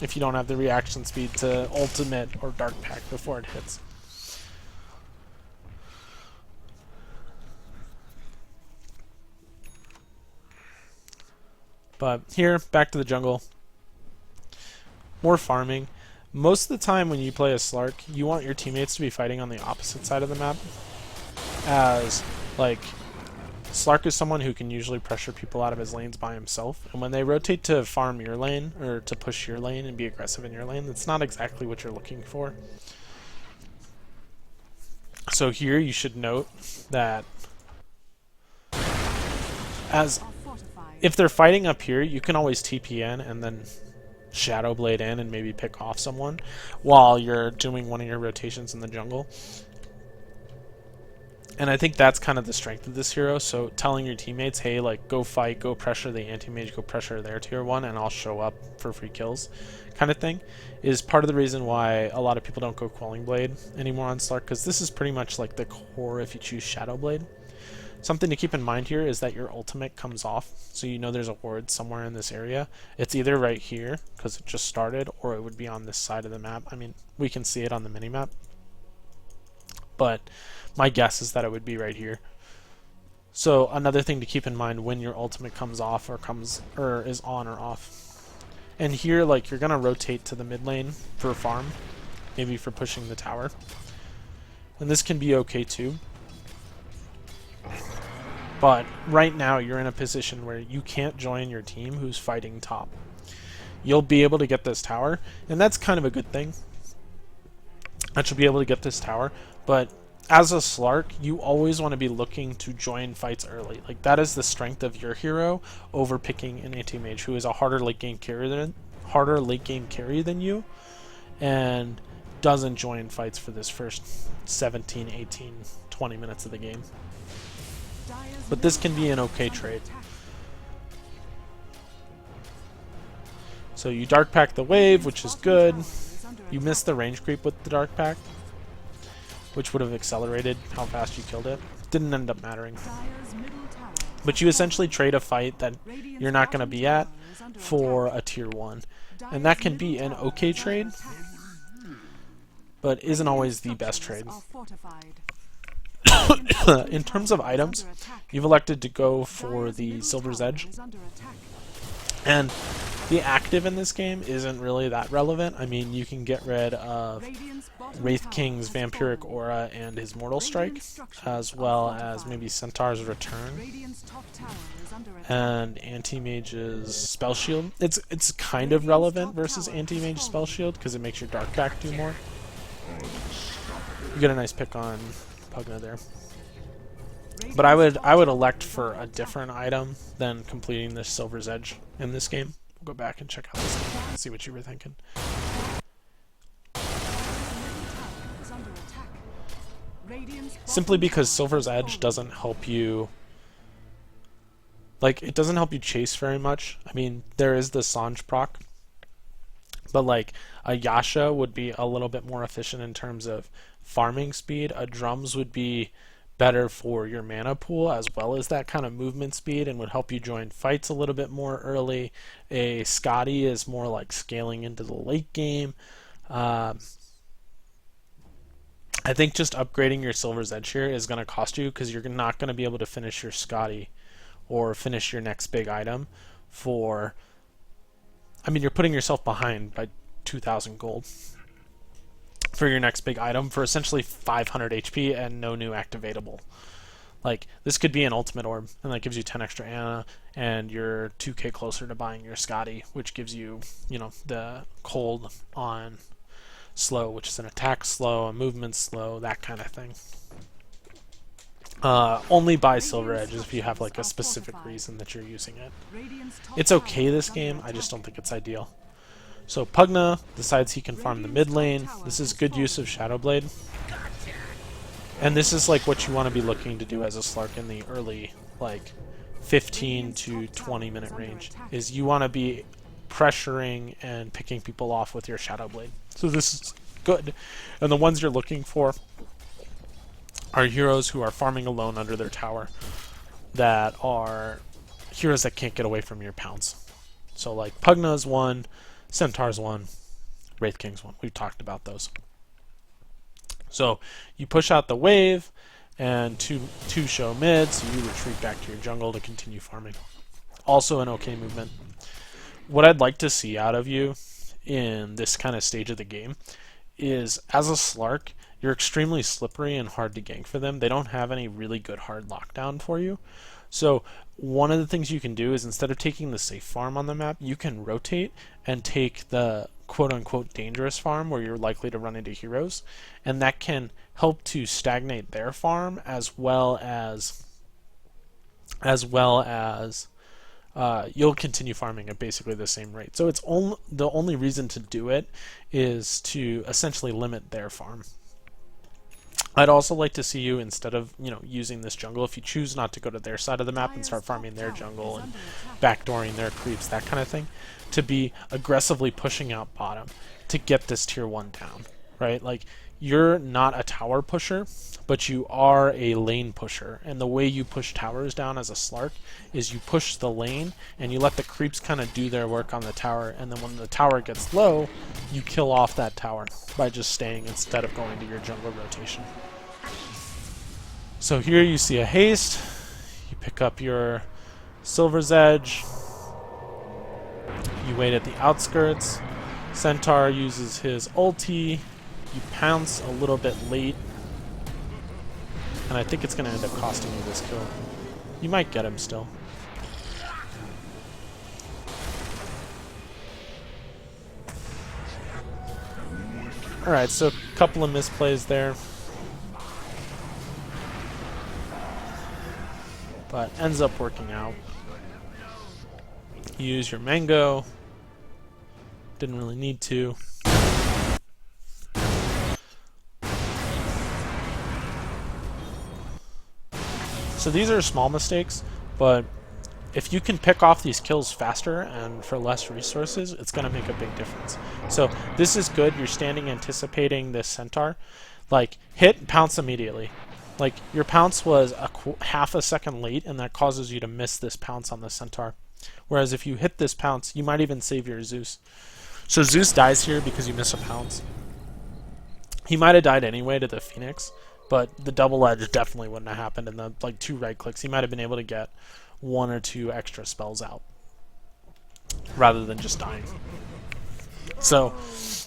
If you don't have the reaction speed to ultimate or dark pack before it hits. But here, back to the jungle. More farming. Most of the time when you play a Slark, you want your teammates to be fighting on the opposite side of the map. As, like, Slark is someone who can usually pressure people out of his lanes by himself. And when they rotate to farm your lane, or to push your lane and be aggressive in your lane, that's not exactly what you're looking for. So here you should note that as
Are fortified.
if they're fighting up here, you can always TP in and then Shadow Blade in and maybe pick off someone while you're doing one of your rotations in the jungle. And I think that's kind of the strength of this hero, so telling your teammates, hey, like, go fight, go pressure the anti-mage, go pressure their tier 1, and I'll show up for free kills, kind of thing, is part of the reason why a lot of people don't go Quelling Blade anymore on Slark, because this is pretty much like the core if you choose Shadow Blade. Something to keep in mind here is that your ultimate comes off, so you know there's a ward somewhere in this area. It's either right here, because it just started, or it would be on this side of the map. I mean, we can see it on the minimap, but my guess is that it would be right here. So another thing to keep in mind when your ultimate comes off or is on or off. And here, like, you're gonna rotate to the mid lane for farm, maybe for pushing the tower. And this can be okay too. But right now you're in a position where you can't join your team who's fighting top. You'll be able to get this tower, and that's kind of a good thing. That you'll be able to get this tower, but as a Slark, you always want to be looking to join fights early. Like, that is the strength of your hero over picking an anti-mage who is a harder late game carry than you, and doesn't join fights for this first 17, 18, 20 minutes of the game.
Dire's
But this
middle
can be an
tower
okay
is under
trade.
attack.
So you dark pack the wave, which is good.
Bottom tower is under
You
attack.
missed the range creep with the dark pack, which would have accelerated how fast you killed it. Didn't end up mattering.
Dire's middle tower is
But you essentially trade a fight that
Radiant's
you're not going to
bottom
be at
tower is under
for
attack.
a tier 1.
Dire's
And that can be
middle
an
tower
okay
is under
trade,
attack.
but isn't always the
Radiant
best
structures
trade.
are fortified.
In terms of items, you've elected to go for
Dire's
the
middle
Silver's
tower
Edge.
is under attack.
And the active in this game isn't really that relevant. I mean, you can get rid of
Radiant's bottom
Wraith
tower
King's
has
Vampiric
fallen.
Aura and his Mortal Strike,
Radiant structures
as
are
well as
fortified.
maybe Centaur's Return
Radiant's top tower is under attack.
and Anti-Mage's Spell Shield. It's kind of relevant versus Anti-Mage Spell Shield because it makes your Dark Pack do more. You get a nice pick on Pugna there. But I would elect for a different item than completing the Silver's Edge in this game. We'll go back and check out this game and see what you were thinking.
Is under attack. Radiant's
Simply
bottom
because
tower
Silver's
has
Edge
fallen.
doesn't help you. Like, it doesn't help you chase very much. I mean, there is the Sange proc, but like a Yasha would be a little bit more efficient in terms of farming speed. A Drums would be better for your mana pool as well as that kind of movement speed and would help you join fights a little bit more early. A Scotty is more like scaling into the late game. I think just upgrading your Silver's Edge here is going to cost you, because you're not going to be able to finish your Scotty or finish your next big item for... I mean, you're putting yourself behind by 2,000 gold for your next big item for essentially 500 HP and no new activatable. Like, this could be an ultimate orb, and that gives you 10 extra Ana, and you're 2k closer to buying your Scotty, which gives you, you know, the cold on slow, which is an attack slow, a movement slow, that kind of thing. Only buy Silver Edge if you have like a specific reason that you're using it. It's okay this game, I just don't think it's ideal. So Pugna decides he can farm the mid lane. This is good use of Shadow Blade. And this is like what you want to be looking to do as a Slark in the early, like 15 to 20 minute range, is you want to be pressuring and picking people off with your Shadow Blade. So this is good. And the ones you're looking for are heroes who are farming alone under their tower, that are heroes that can't get away from your pounce. So like Pugna's one, Centaur's one, Wraith King's one. We've talked about those. So you push out the wave, and two show mid, so you retreat back to your jungle to continue farming. Also an okay movement. What I'd like to see out of you in this kind of stage of the game is, as a Slark, you're extremely slippery and hard to gank for them. They don't have any really good hard lockdown for you. So one of the things you can do is, instead of taking the safe farm on the map, you can rotate and take the quote-unquote dangerous farm where you're likely to run into heroes, and that can help to stagnate their farm, as well as you'll continue farming at basically the same rate. So it's the only reason to do it is to essentially limit their farm. I'd also like to see you, instead of, you know, using this jungle, if you choose not to go to their side of the map and start farming their jungle and backdooring their creeps, that kind of thing, to be aggressively pushing out bottom to get this tier 1 down, right? Like, you're not a tower pusher, but you are a lane pusher, and the way you push towers down as a Slark is you push the lane and you let the creeps kind of do their work on the tower, and then when the tower gets low, you kill off that tower by just staying instead of going to your jungle rotation. So here you see a haste, you pick up your Silver's Edge, you wait at the outskirts, Centaur uses his ulti, you pounce a little bit late, and I think it's going to end up costing you this kill. You might get him still. Alright, so a couple of misplays there. But ends up working out. You use your mango. Didn't really need to. So these are small mistakes, but if you can pick off these kills faster and for less resources, it's going to make a big difference. So this is good. You're standing anticipating this Centaur. Like, hit, pounce immediately. Like, your pounce was half a second late, and that causes you to miss this pounce on the Centaur. Whereas if you hit this pounce, you might even save your Zeus. So Zeus dies here because you miss a pounce. He might have died anyway to the Phoenix, but the double edge definitely wouldn't have happened, and the like 2 right clicks, he might have been able to get 1 or 2 extra spells out rather than just dying. So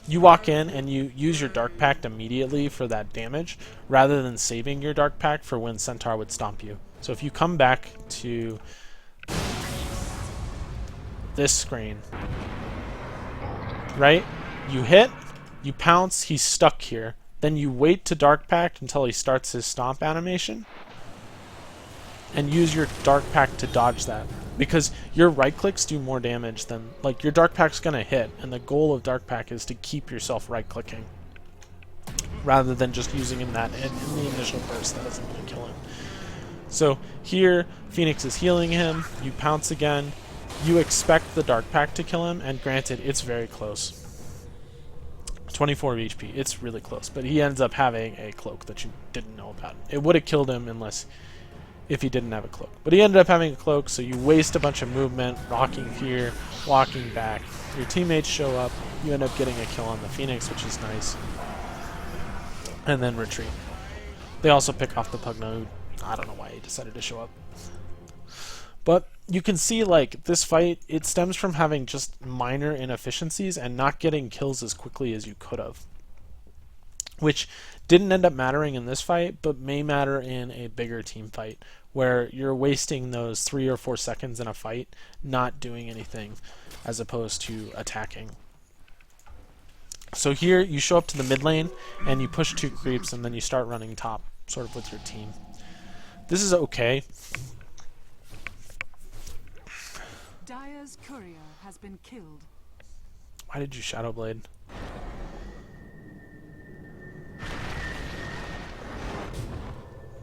you walk in and you use your Dark Pact immediately for that damage rather than saving your Dark Pact for when Centaur would stomp you. So if you come back to this screen, right, you hit, you pounce, he's stuck here. Then you wait to Dark Pact until he starts his stomp animation and use your Dark Pact to dodge that, because your right clicks do more damage than, like, your Dark Pact's gonna hit, and the goal of Dark Pact is to keep yourself right clicking rather than just using in the initial burst that isn't gonna kill him. So here Phoenix is healing him, you pounce again, you expect the Dark Pact to kill him, and granted, it's very close. 24 HP, it's really close, but he ends up having a cloak that you didn't know about. It would have killed him if he didn't have a cloak. But he ended up having a cloak, so you waste a bunch of movement, rocking here, walking back. Your teammates show up, you end up getting a kill on the Phoenix, which is nice. and then retreat. They also pick off the Pugna, who I don't know why he decided to show up. But you can see, like, this fight, it stems from having just minor inefficiencies and not getting kills as quickly as you could have. Which didn't end up mattering in this fight, but may matter in a bigger team fight, where you're wasting those 3 or 4 seconds in a fight not doing anything, as opposed to attacking. So here, you show up to the mid lane, and you push 2 creeps, and then you start running top, sort of with your team. This is okay.
Dire's courier has been killed.
Why did you Shadow Blade?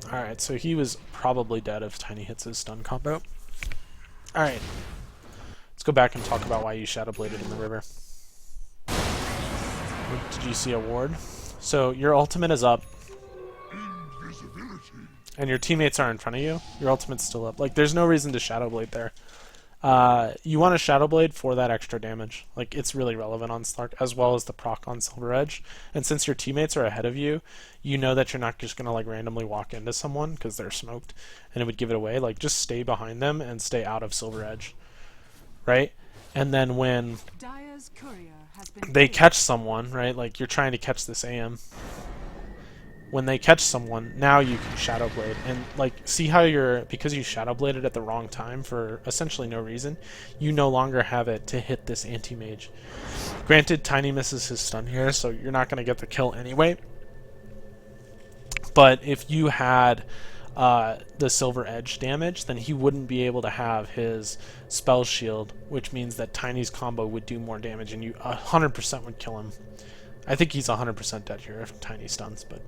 Alright, so he was probably dead if Tiny hits his stun combo. Alright. Let's go back and talk about why you Shadow Bladed in the river. Did you see a ward? So your ultimate is up. And your teammates are in front of you. Your ultimate's still up. Like, there's no reason to Shadow Blade there. You want to Shadow Blade for that extra damage. Like, it's really relevant on Slark, as well as the proc on Silver Edge. And since your teammates are ahead of you, you know that you're not just going to, like, randomly walk into someone because they're smoked, and it would give it away. Like, just stay behind them and stay out of Silver Edge. Right? And then when
Dire's courier has been
they
killed.
catch someone, right, like, you're trying to catch this AM. When they catch someone, now you can Shadow Blade. And, like, see how because you Shadow Bladed at the wrong time for essentially no reason, you no longer have it to hit this anti-mage. Granted, Tiny misses his stun here, so you're not going to get the kill anyway. But if you had the Silver Edge damage, then he wouldn't be able to have his Spell Shield, which means that Tiny's combo would do more damage, and you 100% would kill him. I think he's 100% dead here if Tiny stuns, but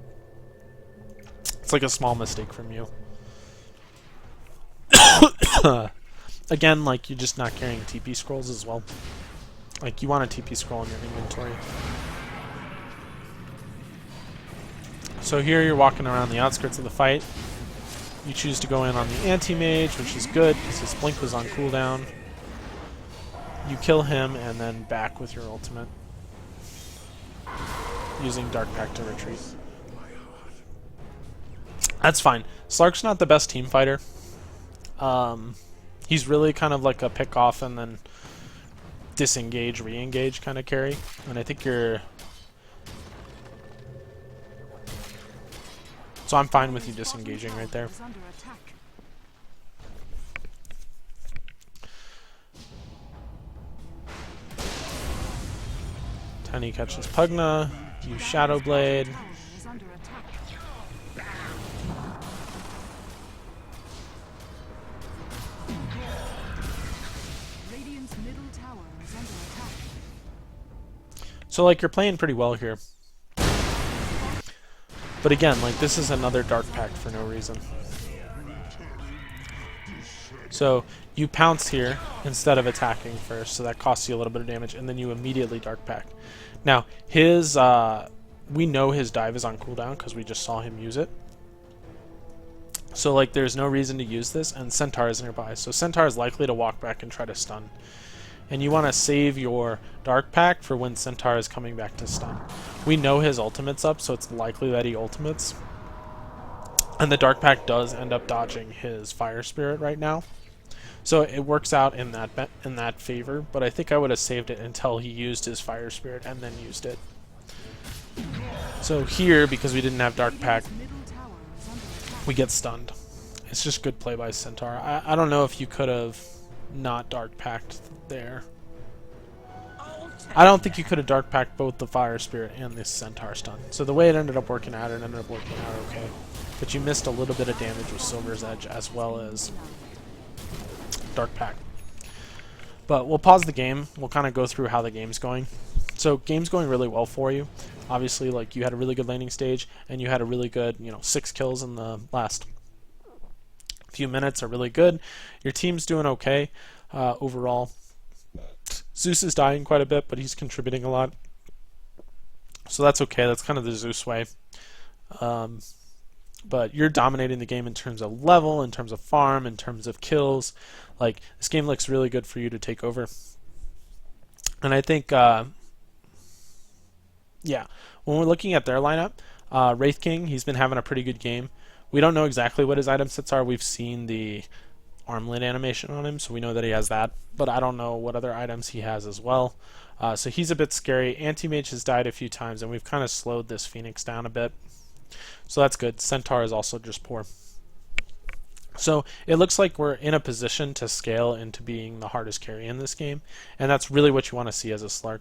it's like a small mistake from you. Again, like, you're just not carrying TP scrolls as well. Like, you want a TP scroll in your inventory. So here you're walking around the outskirts of the fight. You choose to go in on the anti-mage, which is good because his blink was on cooldown. You kill him and then back with your ultimate, using Dark Pact to retreat. That's fine. Slark's not the best team fighter. He's really kind of like a pick off and then disengage, re-engage kind of carry. And I think you're... So I'm fine with you disengaging right there.
Is under attack.
Tiny catches Pugna. You Shadow Blade.
Tower is under attack. Radiant's middle tower is under attack.
So, like, you're playing pretty well here. But again, like, this is another Dark Pact for no reason. So you pounce here instead of attacking first, so that costs you a little bit of damage, and then you immediately Dark Pact. Now, his we know his dive is on cooldown because we just saw him use it. So, like, there's no reason to use this, and Centaur is nearby. So Centaur is likely to walk back and try to stun. And you want to save your Dark Pact for when Centaur is coming back to stun. We know his ultimate's up, so it's likely that he ultimates. And the Dark Pact does end up dodging his Fire Spirit right now. So it works out in that favor, but I think I would have saved it until he used his Fire Spirit and then used it. So here, because we didn't have Dark Pact,
Middle tower is under attack.
we get stunned. It's just good play by Centaur. I don't know if you could have not Dark Pact there. I don't think you could have Dark Pact both the Fire Spirit and this Centaur stun. So the way it ended up working out, it ended up working out okay. But you missed a little bit of damage with Silver's Edge as well as Dark Pact. But we'll pause the game. We'll kind of go through how the game's going. So game's going really well for you. Obviously, like, you had a really good laning stage, and you had a really good, 6 kills in the last few minutes are really good. Your team's doing okay overall. Zeus is dying quite a bit, but he's contributing a lot. So that's okay. That's kind of the Zeus way. But you're dominating the game in terms of level, in terms of farm, in terms of kills. Like, this game looks really good for you to take over. And I think, yeah, when we're looking at their lineup, Wraith King, he's been having a pretty good game. We don't know exactly what his item sets are. We've seen the armlet animation on him, so we know that he has that, but I don't know what other items he has as well. So he's a bit scary. Anti-Mage has died a few times, and we've kind of slowed this Phoenix down a bit. So that's good. Centaur is also just poor. So it looks like we're in a position to scale into being the hardest carry in this game, and that's really what you want to see as a Slark.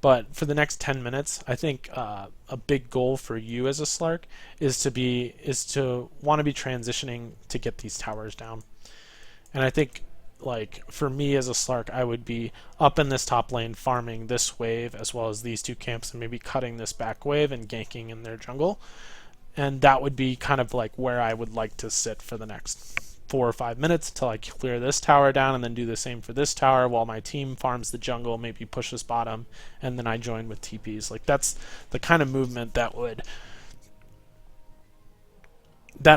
But for the next 10 minutes, I think a big goal for you as a Slark is to want to be transitioning to get these towers down. And I think, like, for me as a Slark, I would be up in this top lane farming this wave as well as these two camps, and maybe cutting this back wave and ganking in their jungle. And that would be kind of like where I would like to sit for the next 4 or 5 minutes until I clear this tower down, and then do the same for this tower while my team farms the jungle, maybe pushes bottom, and then I join with TPs. Like, that's the kind of movement that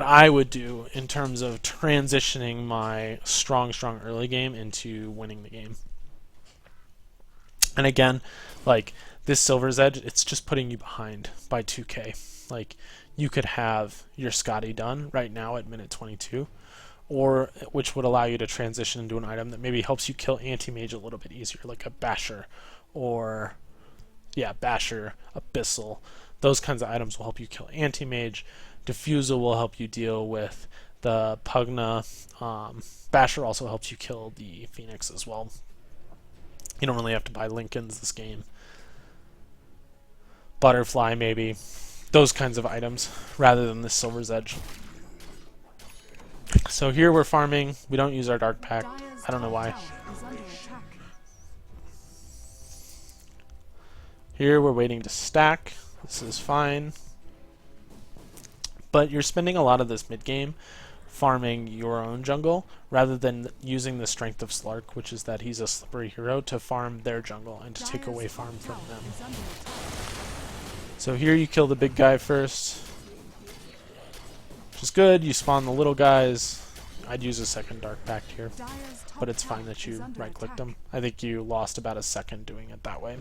I would do in terms of transitioning my strong early game into winning the game. And again, like, this Silver's Edge, it's just putting you behind by 2k. Like, you could have your Scotty done right now at minute 22, or which would allow you to transition into an item that maybe helps you kill anti-mage a little bit easier, like a Basher, or Basher, Abyssal. Those kinds of items will help you kill anti-mage. Diffusal will help you deal with the Pugna. Basher also helps you kill the Phoenix as well. You don't really have to buy Lincolns this game. Butterfly maybe. Those kinds of items rather than this Silver's Edge. So here we're farming. We don't use our Dark Pack. I don't know why. Here we're waiting to stack. This is fine. But you're spending a lot of this mid game farming your own jungle rather than using the strength of Slark, which is that he's a slippery hero, to farm their jungle and to take away farm from them. So here you kill the big guy first, which is good. You spawn the little guys. I'd use a second Dark Pact here, but it's fine that you right-clicked them. I think you lost about a second doing it that way.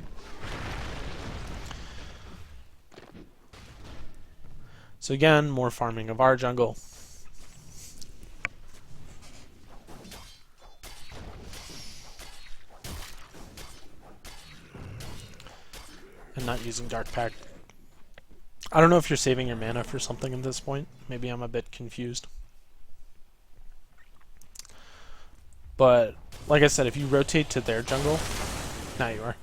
So again, more farming of our jungle. And not using Dark Pact. I don't know if you're saving your mana for something at this point. Maybe I'm a bit confused. But, like I said, if you rotate to their jungle... Now you are.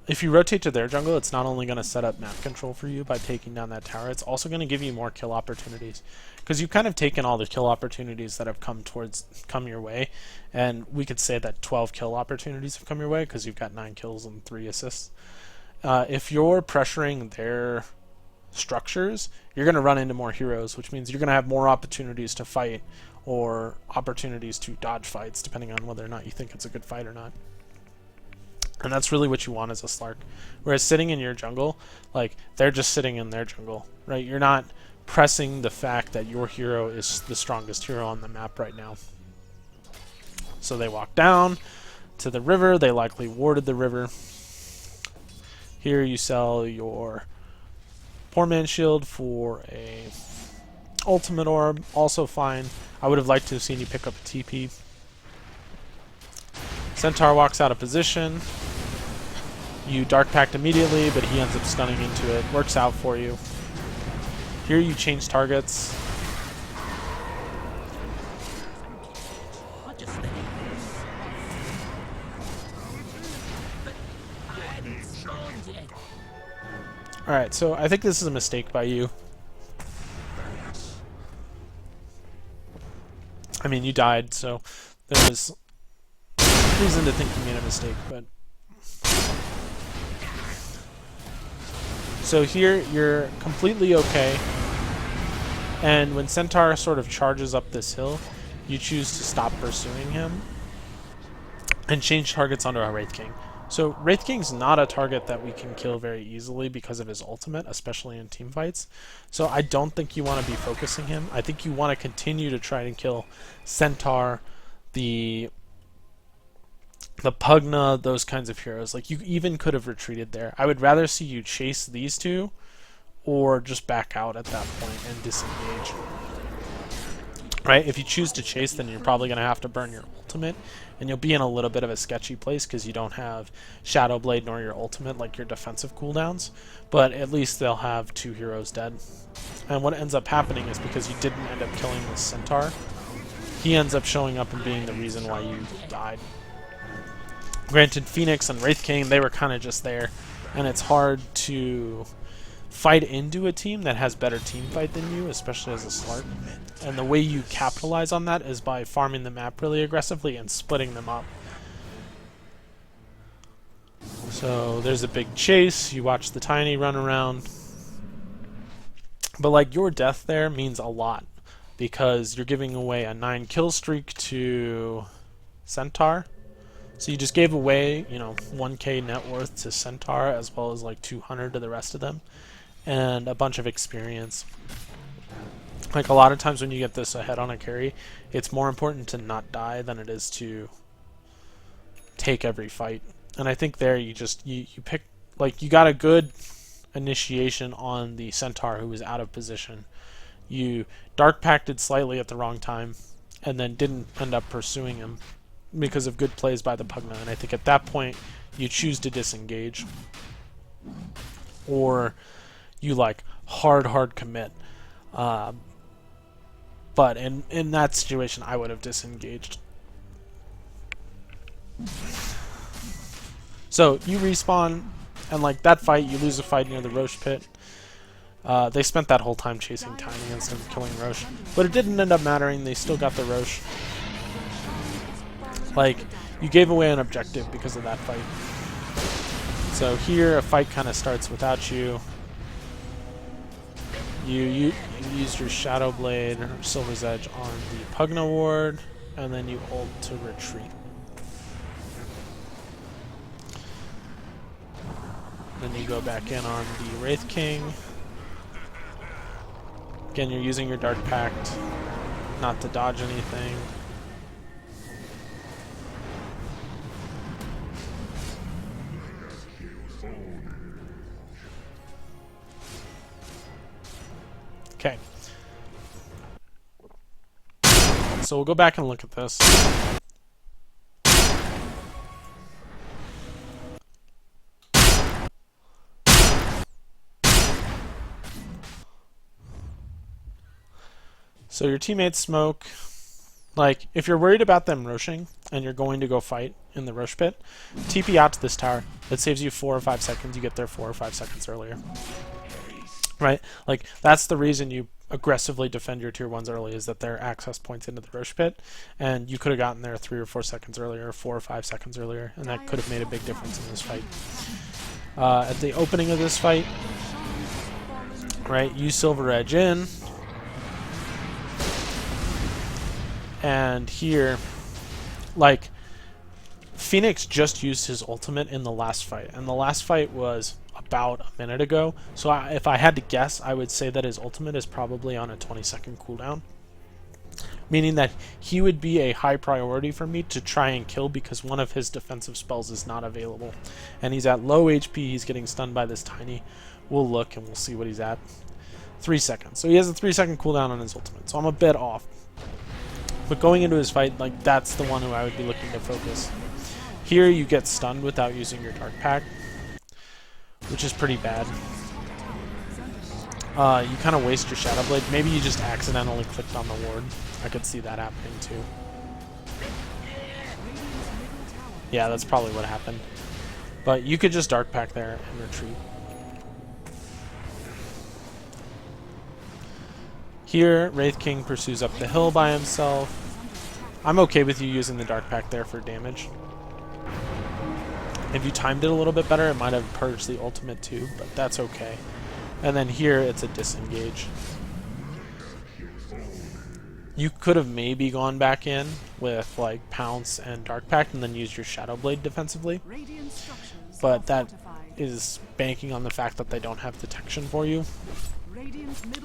If you rotate to their jungle, it's not only going to set up map control for you by taking down that tower, it's also going to give you more kill opportunities. Because you've kind of taken all the kill opportunities that have come your way, and we could say that 12 kill opportunities have come your way because you've got 9 kills and 3 assists. If you're pressuring their structures, you're going to run into more heroes, which means you're going to have more opportunities to fight or opportunities to dodge fights, depending on whether or not you think it's a good fight or not. And that's really what you want as a Slark. Whereas sitting in your jungle, like, they're just sitting in their jungle, right? You're not pressing the fact that your hero is the strongest hero on the map right now. So they walk down to the river. They likely warded the river. Here you sell your Poor Man's Shield for a Ultimate Orb, also fine. I would have liked to have seen you pick up a TP. Centaur walks out of position. You Dark Pact immediately, but he ends up stunning into it. Works out for you. Here you change targets. Alright, so I think this is a mistake by you. I mean, you died, so there was reason to think you made a mistake, but... So here, you're completely okay, and when Centaur sort of charges up this hill, you choose to stop pursuing him and change targets onto our Wraith King. So Wraith King's not a target that we can kill very easily because of his ultimate, especially in team fights. So I don't think you want to be focusing him. I think you want to continue to try and kill Centaur, the the Pugna, those kinds of heroes. Like, you even could have retreated there. I would rather see you chase these two or just back out at that point and disengage. Right? If you choose to chase, then you're probably going to have to burn your ultimate, and you'll be in a little bit of a sketchy place because you don't have Shadow Blade nor your ultimate like your defensive cooldowns, but at least they'll have 2 heroes dead. And what ends up happening is because you didn't end up killing the Centaur, he ends up showing up and being the reason why you died. Granted, Phoenix and Wraith King, they were kind of just there, and it's hard to fight into a team that has better team fight than you, especially as a Slark. And the way you capitalize on that is by farming the map really aggressively and splitting them up. So there's a big chase, you watch the Tiny run around. But like, your death there means a lot, because you're giving away a 9 kill streak to Centaur. So you just gave away, you know, 1k net worth to Centaur, as well as like 200 to the rest of them, and a bunch of experience. Like, a lot of times when you get this ahead on a carry, it's more important to not die than it is to take every fight. And I think there you pick, like, you got a good initiation on the Centaur who was out of position. You dark pacted slightly at the wrong time, and then didn't end up pursuing him because of good plays by the Pugna. And I think at that point you choose to disengage, or you like hard commit. But in that situation, I would have disengaged. So you respawn, and like that fight, you lose a fight near the Roche pit. They spent that whole time chasing Tiny instead of killing Roche, but it didn't end up mattering. They still got the Roche. Like, you gave away an objective because of that fight. So here, a fight kind of starts without you. You used your Shadow Blade or Silver's Edge on the Pugna ward, and then you ult to retreat. Then you go back in on the Wraith King. Again, you're using your Dark Pact not to dodge anything. Okay. So we'll go back and look at this. So your teammates smoke. Like, if you're worried about them rushing and you're going to go fight in the rush pit, TP out to this tower. That saves you 4 or 5 seconds. You get there 4 or 5 seconds earlier. Right? Like, that's the reason you aggressively defend your tier 1s early, is that they're access points into the rush pit, and you could have gotten there 3 or 4 seconds earlier, 4 or 5 seconds earlier, and that could have made a big difference in this fight. At the opening of this fight, right, you Silver Edge in, and here, like, Phoenix just used his ultimate in the last fight, and the last fight was about a minute ago, so if I had to guess, I would say that his ultimate is probably on a 20-second cooldown, meaning that he would be a high priority for me to try and kill because one of his defensive spells is not available, and he's at low HP. He's getting stunned by this Tiny. We'll look and we'll see what he's at. 3 seconds. So he has a 3-second cooldown on his ultimate, so I'm a bit off. But going into his fight, like, that's the one who I would be looking to focus. Here you get stunned without using your Dark Pact, which is pretty bad. You kind of waste your Shadow Blade. Maybe you just accidentally clicked on the ward. I could see that happening too. Yeah, that's probably what happened. But you could just Dark Pact there and retreat. Here, Wraith King pursues up the hill by himself. I'm okay with you using the Dark Pact there for damage. If you timed it a little bit better, it might have purged the ultimate too, but that's okay. And then here, it's a disengage. You could have maybe gone back in with like Pounce and Dark Pact and then used your Shadow Blade defensively, but that is banking on the fact that they don't have detection for you.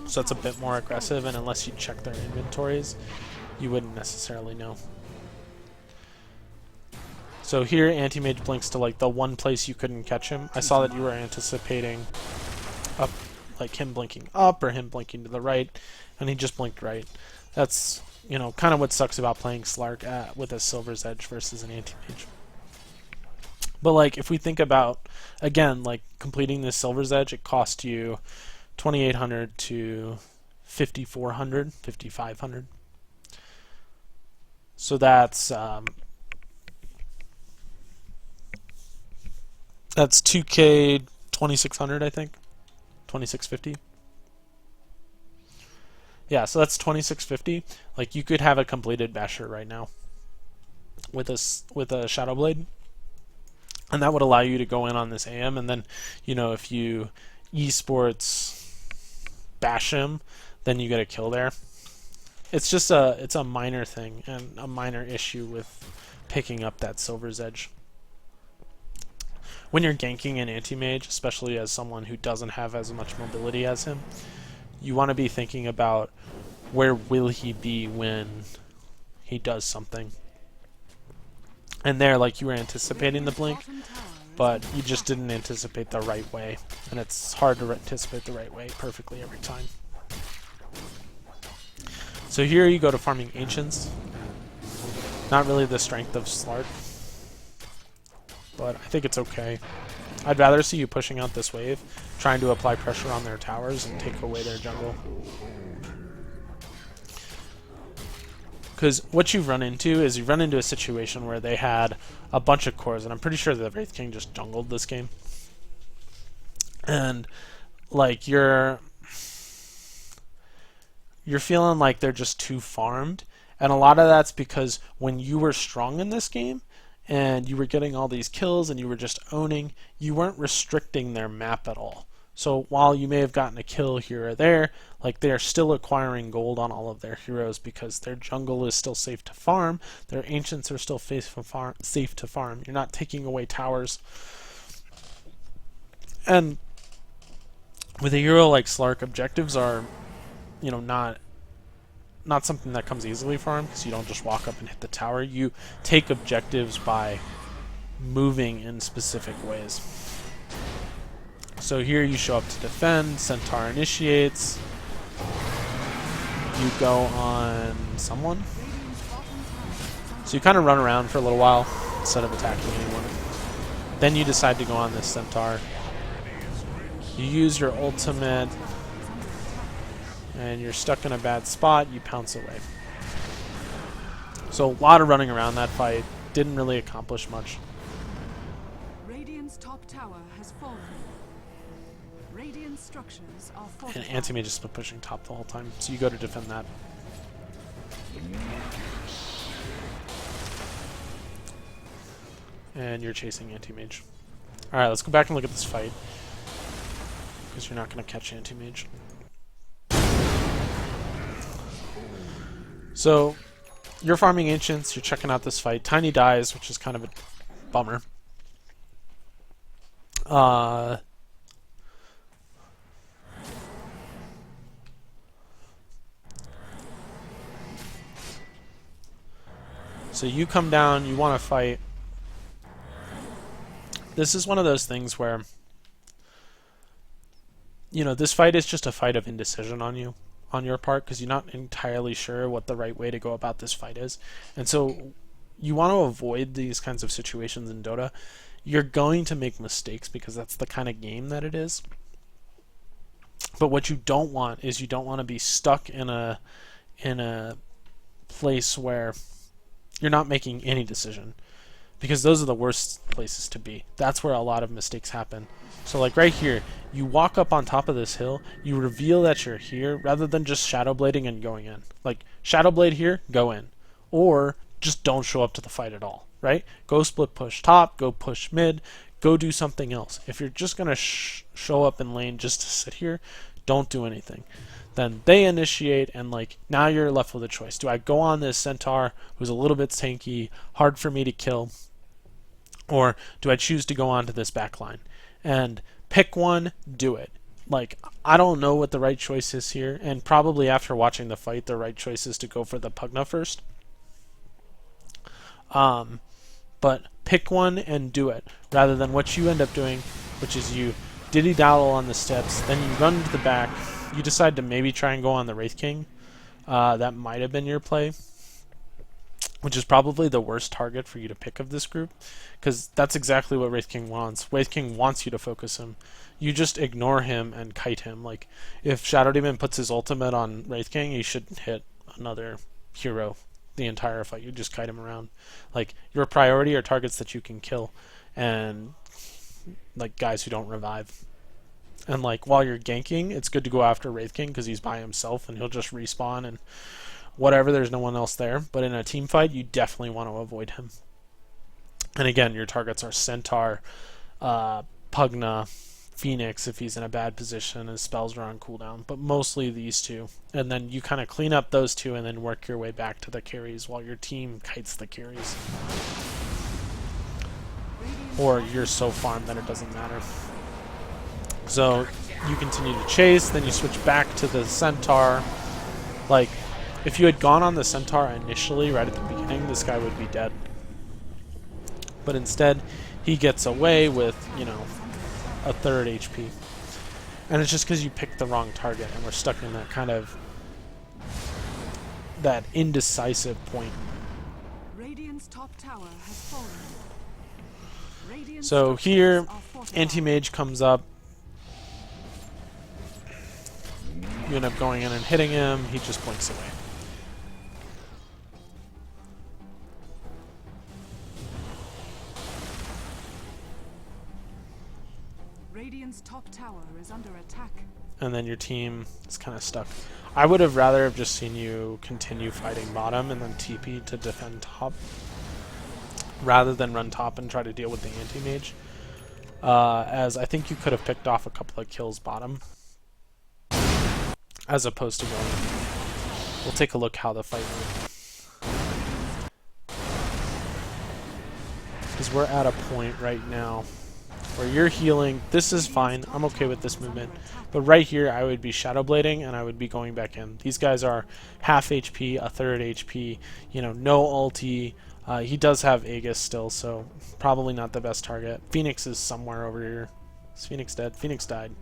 So that's a bit more aggressive, and unless you check their inventories, you wouldn't necessarily know. So here Anti-Mage blinks to like the one place you couldn't catch him. I saw that you were anticipating up, like him blinking up or him blinking to the right, and he just blinked right. That's, you know, kind of what sucks about playing Slark with a Silver's Edge versus an Anti-Mage. But like if we think about, again, like completing this Silver's Edge, it cost you 2,800 to 5,400, 5,500. So that's 2K 2,600, I think, 2,650. Yeah, so that's 2,650. Like you could have a completed Basher right now with a Shadow Blade, and that would allow you to go in on this AM, and then, you know, if you esports bash him, then you get a kill there. It's just it's a minor thing and a minor issue with picking up that Silver's Edge. When you're ganking an anti-mage, especially as someone who doesn't have as much mobility as him, you want to be thinking about where will he be when he does something. And there, like, you were anticipating the blink, but you just didn't anticipate the right way. And it's hard to anticipate the right way perfectly every time. So here you go to farming Ancients. Not really the strength of Slark, but I think it's okay. I'd rather see you pushing out this wave, trying to apply pressure on their towers and take away their jungle. Because what you've run into is you've run into a situation where they had a bunch of cores, and I'm pretty sure the Wraith King just jungled this game. And like you're feeling like they're just too farmed, and a lot of that's because when you were strong in this game and you were getting all these kills and you were just owning, you weren't restricting their map at all. So while you may have gotten a kill here or there, like they're still acquiring gold on all of their heroes because their jungle is still safe to farm, their ancients are still safe to farm. You're not taking away towers. And with a hero like Slark, objectives are, you know, not something that comes easily for him, because you don't just walk up and hit the tower. You take objectives by moving in specific ways. So here you show up to defend, Centaur initiates, you go on someone. So you kind of run around for a little while instead of attacking anyone. Then you decide to go on this Centaur. You use your ultimate, and you're stuck in a bad spot, you pounce away. So a lot of running around that fight, didn't really accomplish much.
Radiant's top tower has fallen. Radiant structures are
And
fortified.
Anti-Mage has been pushing top the whole time, so you go to defend that. And you're chasing Anti-Mage. Alright, let's go back and look at this fight, because you're not going to catch Anti-Mage. So, you're farming Ancients, you're checking out this fight. Tiny dies, which is kind of a bummer. So you come down, you want to fight. This is one of those things where, you know, this fight is just a fight of indecision on your part, because you're not entirely sure what the right way to go about this fight is. And so you want to avoid these kinds of situations in Dota. You're going to make mistakes because that's the kind of game that it is. But what you don't want is you don't want to be stuck in a place where you're not making any decision, because those are the worst places to be. That's where a lot of mistakes happen. So like right here, you walk up on top of this hill, you reveal that you're here, rather than just shadow blading and going in. Like, shadow blade here, go in. Or just don't show up to the fight at all, right? Go split push top, go push mid, go do something else. If you're just going to show up in lane just to sit here, don't do anything. Then they initiate, and like now you're left with a choice. Do I go on this Centaur who's a little bit tanky, hard for me to kill, or do I choose to go on to this backline? And pick one, do it. Like, I don't know what the right choice is here, and probably after watching the fight, the right choice is to go for the Pugna first. but pick one and do it, rather than what you end up doing, which is you diddy-daddle on the steps, then you run to the back, you decide to maybe try and go on the Wraith King. That might have been your play, which is probably the worst target for you to pick of this group, because that's exactly what Wraith King wants. Wraith King wants you to focus him. You just ignore him and kite him. Like, if Shadow Demon puts his ultimate on Wraith King, he shouldn't hit another hero the entire fight. You just kite him around. Like, your priority are targets that you can kill, and like guys who don't revive. And like, while you're ganking, it's good to go after Wraith King because he's by himself and he'll just respawn and whatever, there's no one else there. But in a team fight, you definitely want to avoid him. And again, your targets are Centaur, Pugna, Phoenix if he's in a bad position, his spells are on cooldown, but mostly these two. And then you kind of clean up those two and then work your way back to the carries while your team kites the carries. Or you're so farmed that it doesn't matter. So you continue to chase, then you switch back to the Centaur. Like, if you had gone on the Centaur initially, right at the beginning, this guy would be dead. But instead, he gets away with, you know, a third HP. And it's just because you picked the wrong target, and we're stuck in that kind of, that indecisive point.
Radiant's top tower has fallen. Radiant's
So here,
structures are fortified.
Anti-Mage comes up. You end up going in and hitting him, he just blinks away.
Radiant's top tower is under attack.
And then your team is kind of stuck. I would have rather have just seen you continue fighting bottom and then TP to defend top, rather than run top and try to deal with the anti-mage. As I think you could have picked off a couple of kills bottom, as opposed to going. We'll take a look how the fight went. Because we're at a point right now where you're healing. This is fine. I'm okay with this movement. But right here, I would be Shadow Blading, and I would be going back in. These guys are half HP, a third HP, you know, no ulti. He does have Aegis still, so probably not the best target. Phoenix is somewhere over here. Is Phoenix dead? Phoenix died.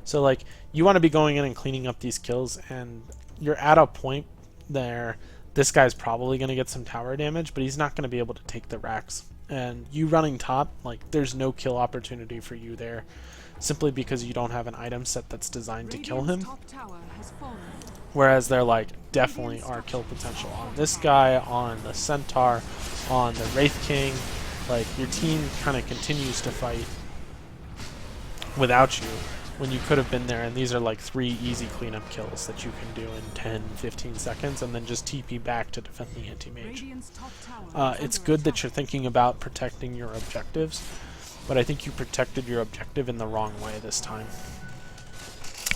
So, like, you want to be going in and cleaning up these kills, and you're at a point there. This guy's probably going to get some tower damage, but he's not going to be able to take the racks. And you running top, like, there's no kill opportunity for you there, simply because you don't have an item set that's designed to kill him.
Top tower has fallen.
Whereas there, like, definitely are kill potential on this guy, on the Centaur, on the Wraith King. Like, your team kind of continues to fight without you when you could have been there, and these are like 3 easy cleanup kills that you can do in 10-15 seconds and then just TP back to defend the anti-mage.
Radiant's top tower is
It's
under
good that
attack.
you're thinking about protecting your objectives, but I think you protected your objective in the wrong way this time.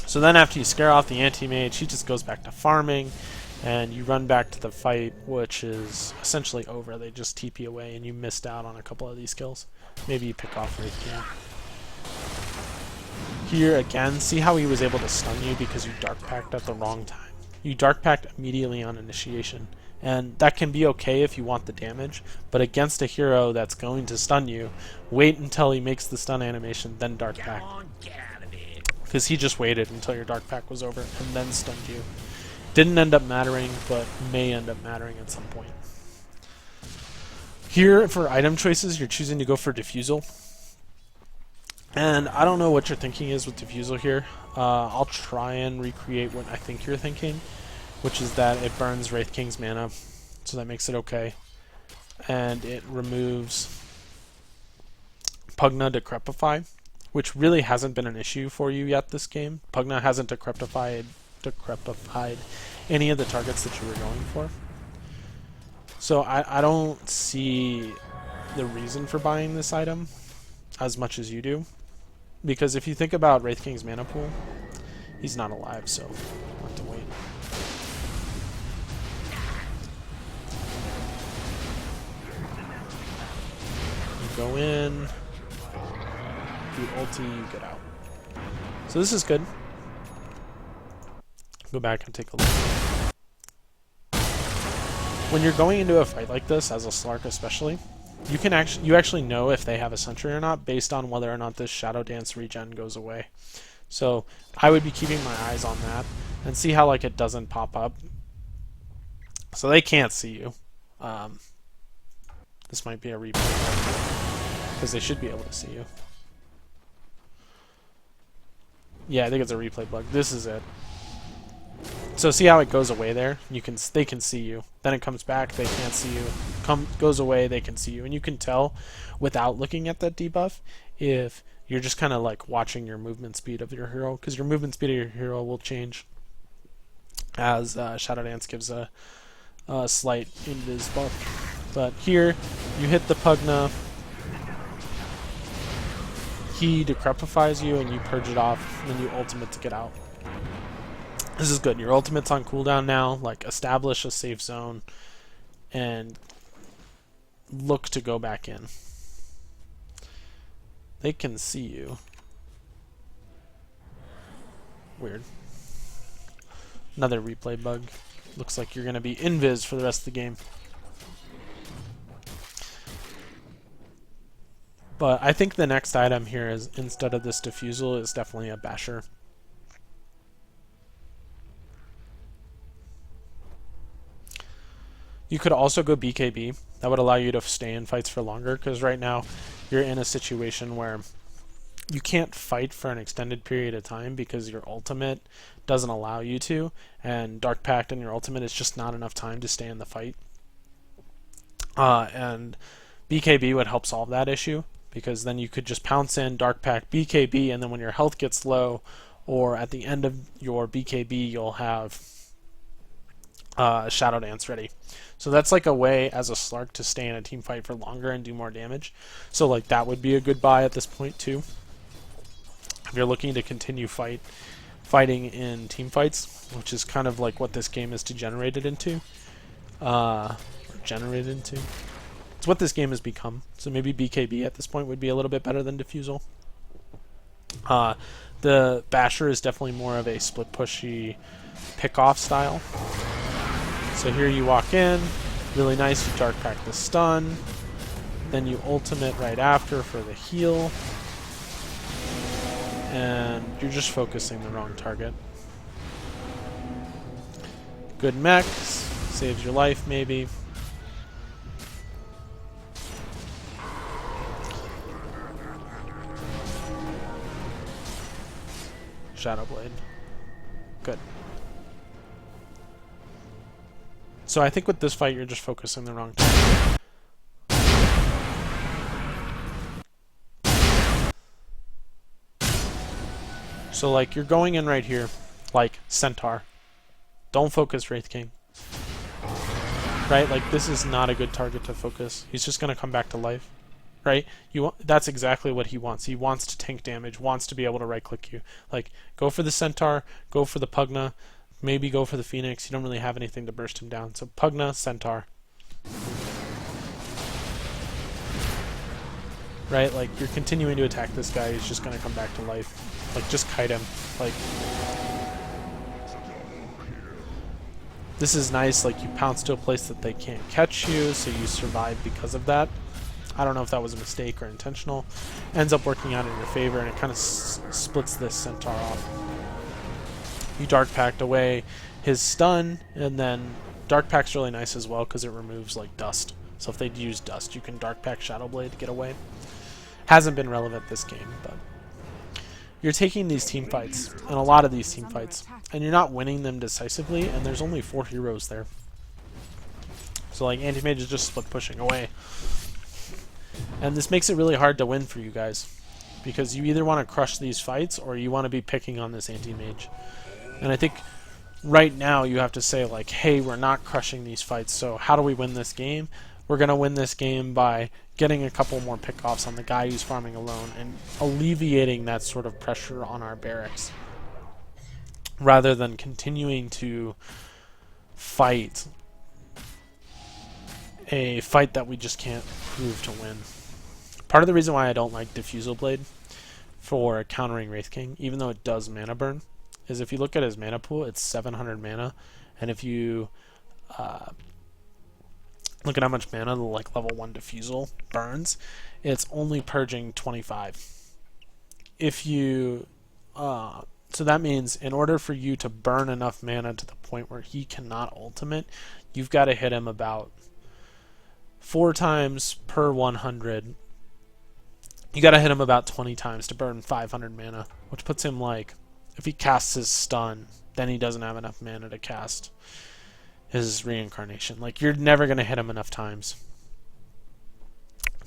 So then after you scare off the anti-mage, he just goes back to farming, and you run back to the fight, which is essentially over. They just TP away, and you missed out on a couple of these kills. Maybe you pick off Wraith King. Here again, see how he was able to stun you because you Dark Packed at the wrong time. You Dark Packed immediately on initiation, and that can be okay if you want the damage, but against a hero that's going to stun you, wait until he makes the stun animation, then Dark Pack. Because he just waited until your Dark Pack was over and then stunned you. Didn't end up mattering, but may end up mattering at some point. Here, for item choices, you're choosing to go for Diffusal. And I don't know what your thinking is with Diffusal here. I'll try and recreate what I think you're thinking, which is that it burns Wraith King's mana, so that makes it okay. And it removes Pugna Decrepify, which really hasn't been an issue for you yet this game. Pugna hasn't decrepified any of the targets that you were going for. So I don't see the reason for buying this item as much as you do. Because if you think about Wraith King's mana pool, he's not alive, so we'll have to wait. You go in, you ulti, you get out. So this is good. Go back and take a look. When you're going into a fight like this, as a Slark especially, you actually know if they have a sentry or not based on whether or not this Shadow Dance regen goes away. So I would be keeping my eyes on that and see how like it doesn't pop up. So they can't see you. This might be a replay because they should be able to see you. Yeah, I think it's a replay bug. This is it. So see how it goes away there? They can see you. Then it comes back, they can't see you. Goes away, they can see you. And you can tell without looking at that debuff if you're just kind of like watching your movement speed of your hero, because your movement speed of your hero will change as Shadow Dance gives a slight invis buff. But here, you hit the Pugna, he decrepifies you and you purge it off, and then you ultimate to get out. This is good. Your ultimate's on cooldown now. Like, establish a safe zone and look to go back in. They can see you. Weird. Another replay bug. Looks like you're going to be invis for the rest of the game. But I think the next item here is, instead of this diffusal, is definitely a basher. You could also go BKB. That would allow you to stay in fights for longer, because right now you're in a situation where you can't fight for an extended period of time because your ultimate doesn't allow you to, and Dark Pact and your ultimate is just not enough time to stay in the fight. And BKB would help solve that issue, because then you could just pounce in, Dark Pact, BKB, and then when your health gets low, or at the end of your BKB, you'll have Shadow Dance ready. So that's like a way as a Slark to stay in a team fight for longer and do more damage. So like that would be a good buy at this point too. If you're looking to continue fighting in team fights, which is kind of like what this game is degenerated into. It's what this game has become. So maybe BKB at this point would be a little bit better than Diffusal. The Basher is definitely more of a split pushy pick-off style. So here you walk in, really nice, you Dark Pact the stun, then you ultimate right after for the heal, and you're just focusing the wrong target. Good mechs, saves your life maybe. Shadow Blade. Good. So I think with this fight, you're just focusing the wrong target. So like you're going in right here, like Centaur. Don't focus Wraith King. Right? Like this is not a good target to focus. He's just gonna come back to life. Right? That's exactly what he wants. He wants to tank damage, wants to be able to right click you. Like go for the Centaur, go for the Pugna. Maybe go for the Phoenix. You don't really have anything to burst him down. So Pugna, Centaur. Right? Like, you're continuing to attack this guy. He's just going to come back to life. Like, just kite him. Like, this is nice. Like, you pounce to a place that they can't catch you, so you survive because of that. I don't know if that was a mistake or intentional. Ends up working out in your favor, and it kind of splits this Centaur off. You Dark Pact away his stun, and then Dark Pact's really nice as well because it removes like dust. So if they'd use dust, you can Dark Pact Shadow Blade to get away. Hasn't been relevant this game, but you're taking these team fights, and a lot of these team fights, and you're not winning them decisively, and there's only 4 heroes there. So like Anti-Mage is just split pushing away. And this makes it really hard to win for you guys, because you either want to crush these fights or you want to be picking on this Anti-Mage. And I think right now you have to say like, hey, we're not crushing these fights, so how do we win this game? We're going to win this game by getting a couple more pick-offs on the guy who's farming alone and alleviating that sort of pressure on our barracks, rather than continuing to fight a fight that we just can't prove to win. Part of the reason why I don't like Diffusal Blade for countering Wraith King, even though it does mana burn, is if you look at his mana pool, it's 700 mana, and if you look at how much mana the like level 1 Diffusal burns. It's only purging 25. If you so that means in order for you to burn enough mana to the point where he cannot ultimate, you've got to hit him about 4 times per 100. You got to hit him about 20 times to burn 500 mana, which puts him like, if he casts his stun, then he doesn't have enough mana to cast his reincarnation. Like, you're never going to hit him enough times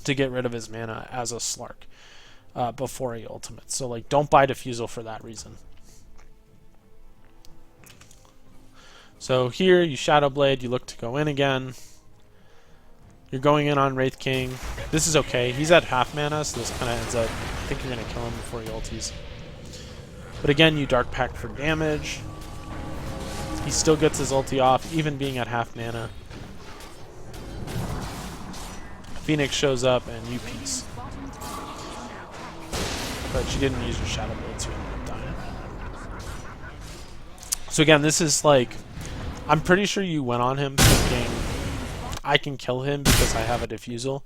to get rid of his mana as a Slark before he ultimates. So, like, don't buy Diffusal for that reason. So here, you Shadow Blade, you look to go in again. You're going in on Wraith King. This is okay. He's at half mana, so this kind of ends up... I think you're going to kill him before he ulties. But again, you Dark Pact for damage. He still gets his ulti off, even being at half mana. Phoenix shows up, and you peace. But she didn't use her Shadow Blade, so you ended up dying. So again, this is like... I'm pretty sure you went on him thinking, I can kill him because I have a Diffusal,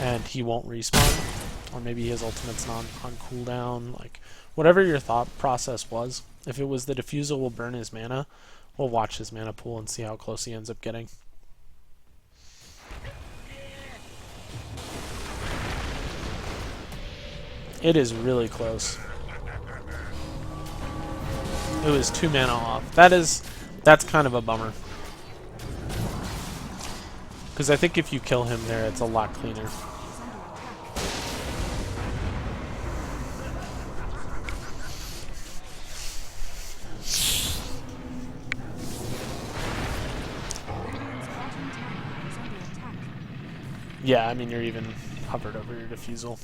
and he won't respawn. Or maybe his ultimate's not on cooldown. Like, whatever your thought process was, if it was the Diffusal will burn his mana, we'll watch his mana pool and see how close he ends up getting. It is really close. It was 2 mana off. That's kind of a bummer. Because I think if you kill him there, it's a lot cleaner. Yeah, I mean, you're even hovered over your Diffusal.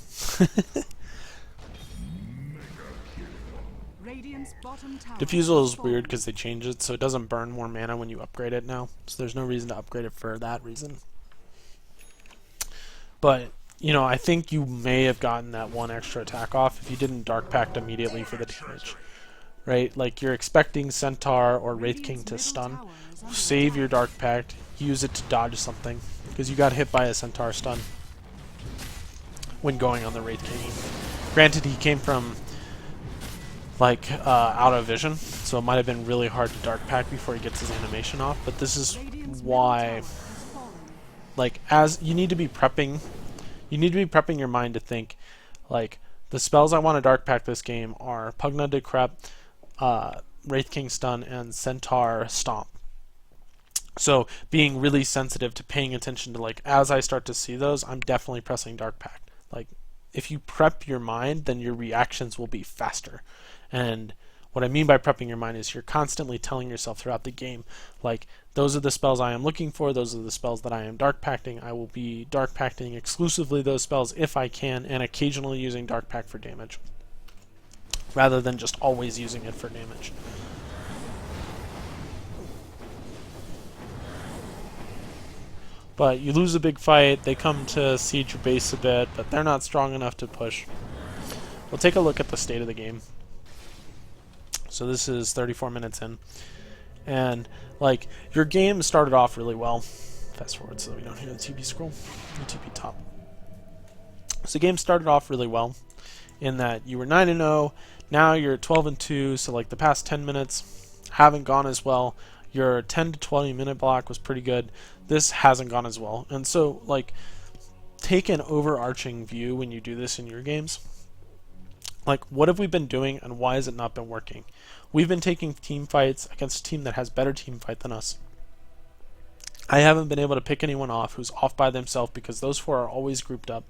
Diffusal is weird because they changed it, so it doesn't burn more mana when you upgrade it now. So there's no reason to upgrade it for that reason. But, you know, I think you may have gotten that 1 extra attack off if you didn't Dark Pact immediately for the damage. Right? Like, you're expecting Centaur or Wraith King to stun. Save your Dark Pact, use it to dodge something. Because you got hit by a Centaur stun when going on the Wraith King. Granted, he came from... like, out of vision, so it might have been really hard to Dark Pact before he gets his animation off, but this is why, like, as you need to be prepping your mind to think, like, the spells I want to Dark Pact this game are Pugna Decrep, Wraith King Stun, and Centaur Stomp. So, being really sensitive to paying attention to, like, as I start to see those, I'm definitely pressing Dark Pact. Like, if you prep your mind, then your reactions will be faster. And what I mean by prepping your mind is you're constantly telling yourself throughout the game, like, those are the spells I am looking for, those are the spells that I am Dark Pacting. I will be Dark Pacting exclusively those spells if I can, and occasionally using Dark Pact for damage, rather than just always using it for damage. But you lose a big fight, they come to siege your base a bit, but they're not strong enough to push. We'll take a look at the state of the game. So this is 34 minutes in. And, like, your game started off really well. Fast forward so that we don't hear the TP scroll. The TP top. So the game started off really well in that you were 9-0, now you're 12-2, so, like, the past 10 minutes haven't gone as well. Your 10 to 20 minute block was pretty good. This hasn't gone as well. And so, like, take an overarching view when you do this in your games. Like, what have we been doing and why has it not been working? We've been taking team fights against a team that has better team fight than us. I haven't been able to pick anyone off who's off by themselves because those 4 are always grouped up.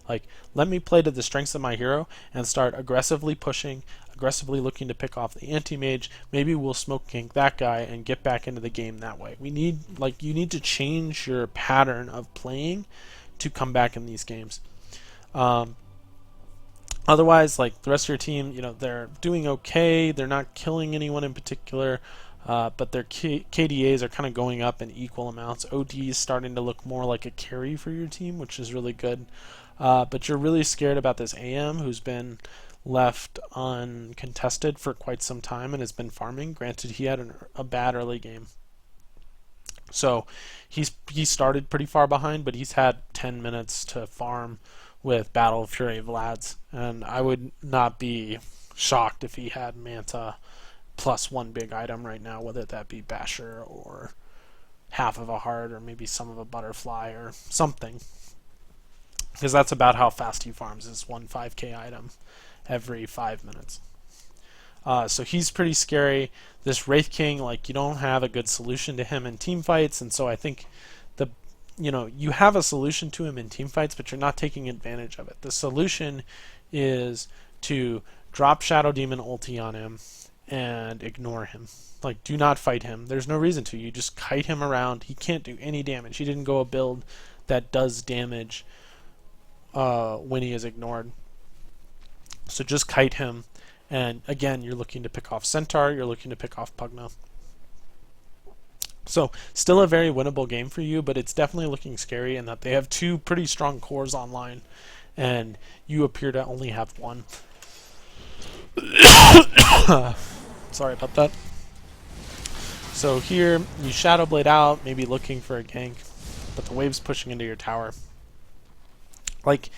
Like, let me play to the strengths of my hero and start aggressively pushing, aggressively looking to pick off the anti-mage. Maybe we'll smoke gank that guy and get back into the game that way. We need, like, you need to change your pattern of playing to come back in these games. Otherwise, like, the rest of your team, you know, they're doing okay. They're not killing anyone in particular, but their KDAs are kind of going up in equal amounts. OD is starting to look more like a carry for your team, which is really good. But you're really scared about this AM who's been left uncontested for quite some time and has been farming. Granted, he had a bad early game. So he started pretty far behind, but he's had 10 minutes to farm with Battle Fury Vlads, and I would not be shocked if he had Manta plus one big item right now, whether that be Basher or half of a heart or maybe some of a butterfly or something, because that's about how fast he farms his one 5k item every 5 minutes. So he's pretty scary. This Wraith King, like, you don't have a good solution to him in team fights, and so I think you have a solution to him in team fights, but you're not taking advantage of it. The solution is to drop Shadow Demon ulti on him and ignore him. Like, do not fight him. There's no reason to. You just kite him around. He can't do any damage. He didn't go a build that does damage when he is ignored. So just kite him. And again, you're looking to pick off Centaur. You're looking to pick off Pugna. So still a very winnable game for you, but it's definitely looking scary in that they have two pretty strong cores online, and you appear to only have one. Sorry about that. So here, you Shadow Blade out, maybe looking for a gank, but the wave's pushing into your tower. Like,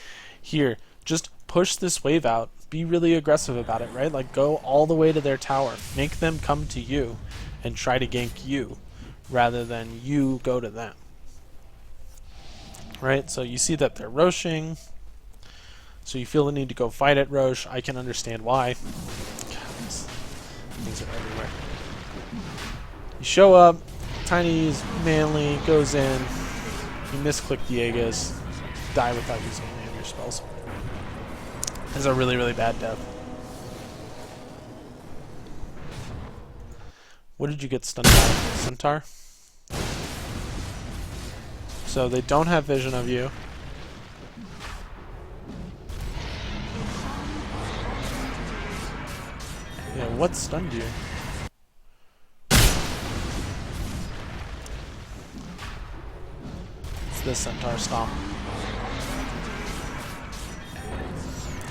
here, just push this wave out. Be really aggressive about it, right? Like, go all the way to their tower. Make them come to you and try to gank you, rather than you go to them. Right? So you see that they're Roshing. So you feel the need to go fight at Roche. I can understand why. God, these things are everywhere. You show up, Tiny's manly, goes in, you misclick the Aegis, die without using any of your spells. It's a really, really bad death. What did you get stunned by? Centaur? So they don't have vision of you. Yeah, what stunned you? It's this Centaur Stomp.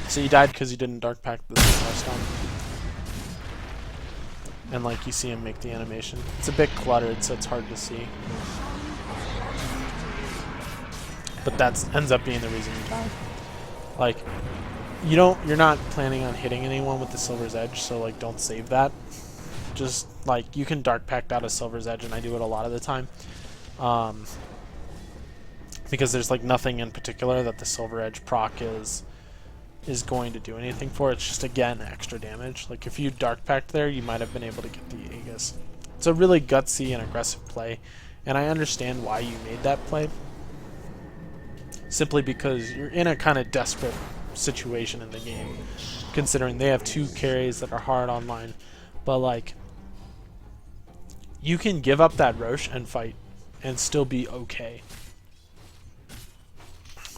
So you died because you didn't Dark Pact the Centaur Stomp. And like you see him make the animation. It's a bit cluttered, so it's hard to see. But that ends up being the reason you die. Like, you're not planning on hitting anyone with the Silver's Edge, so like don't save that. Just like you can Dark Pact out a Silver's Edge, and I do it a lot of the time. Because there's like nothing in particular that the Silver Edge proc is going to do anything for. It's just, again, extra damage. Like, if you Dark Pact there, you might have been able to get the Aegis. It's a really gutsy and aggressive play, and I understand why you made that play. Simply because you're in a kind of desperate situation in the game, considering they have two carries that are hard online. But, like, you can give up that Roche and fight and still be okay.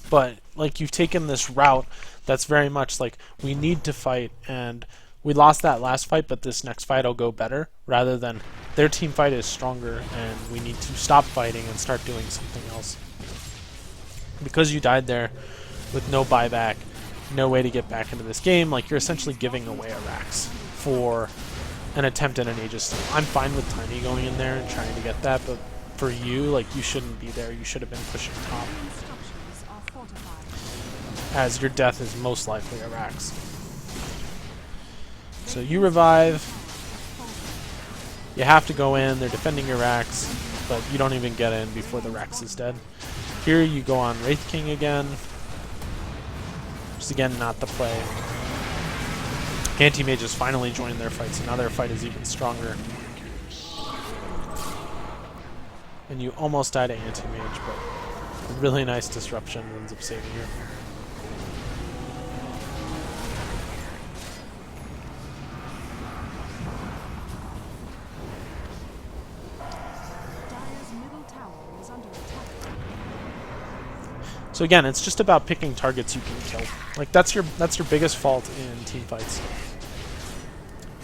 But, like, you've taken this route that's very much like, we need to fight, and we lost that last fight, but this next fight will go better, rather than their team fight is stronger, and we need to stop fighting and start doing something else. Because you died there with no buyback, no way to get back into this game, like, you're essentially giving away a Rax for an attempt at an Aegis steal. I'm fine with Tiny going in there and trying to get that, but for you, like, you shouldn't be there. You should have been pushing top, as your death is most likely a Rax. So you revive. You have to go in. They're defending your Rax, but you don't even get in before the Rax is dead. Here you go on Wraith King again. Just again, not the play. Anti-mages finally joined their fight, so now their fight is even stronger. And you almost died to Anti-mage, but a really nice disruption ends up saving you. So again, it's just about picking targets you can kill. Like, that's your biggest fault in team fights.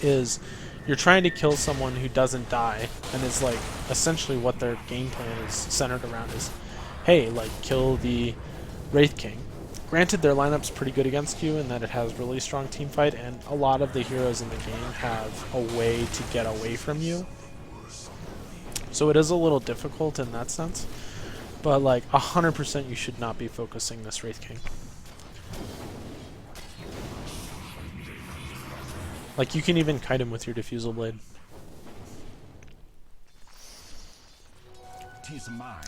Is you're trying to kill someone who doesn't die, and is like essentially what their game plan is centered around is, hey, like, kill the Wraith King. Granted, their lineup's pretty good against you in that it has really strong team fight, and a lot of the heroes in the game have a way to get away from you. So it is a little difficult in that sense. But like 100% you should not be focusing this Wraith King. Like you can even kite him with your Diffusal Blade.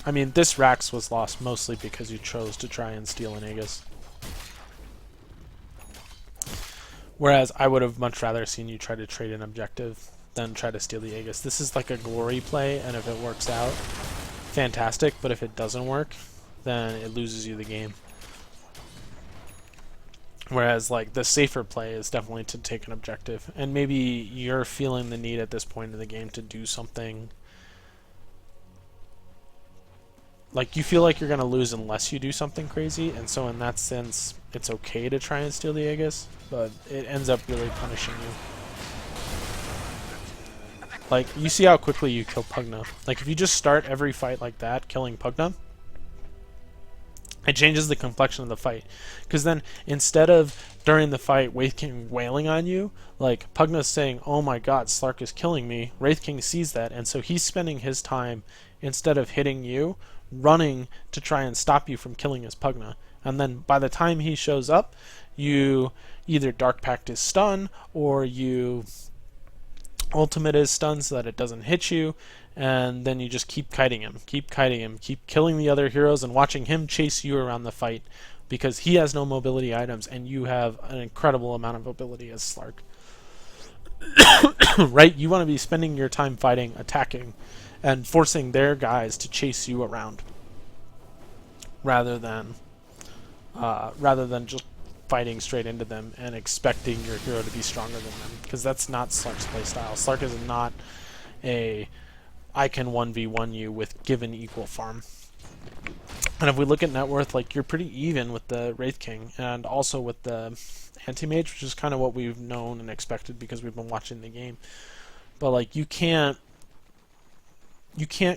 I mean, this Rax was lost mostly because you chose to try and steal an Aegis. Whereas I would have much rather seen you try to trade an objective than try to steal the Aegis. This is like a glory play, and if it works out, fantastic, but if it doesn't work, then it loses you the game. Whereas like the safer play is definitely to take an objective, and maybe you're feeling the need at this point in the game to do something. Like, you feel like you're going to lose unless you do something crazy, and so in that sense, it's okay to try and steal the Aegis, but it ends up really punishing you. Like, you see how quickly you kill Pugna. Like, if you just start every fight like that, killing Pugna, it changes the complexion of the fight. Because then, instead of, during the fight, Wraith King wailing on you, like, Pugna's saying, oh my god, Slark is killing me, Wraith King sees that, and so he's spending his time, instead of hitting you, running to try and stop you from killing his Pugna. And then by the time he shows up, you either Dark Pact his stun, or you ultimate his stun so that it doesn't hit you, and then you just keep kiting him, keep killing the other heroes and watching him chase you around the fight, because he has no mobility items and you have an incredible amount of mobility as Slark. Right? You want to be spending your time fighting, attacking, and forcing their guys to chase you around, rather than just fighting straight into them and expecting your hero to be stronger than them, because that's not Slark's playstyle. Slark is not a I can 1v1 you with given equal farm. And if we look at net worth, like, you're pretty even with the Wraith King and also with the Anti-Mage, which is kind of what we've known and expected because we've been watching the game. But like, you can't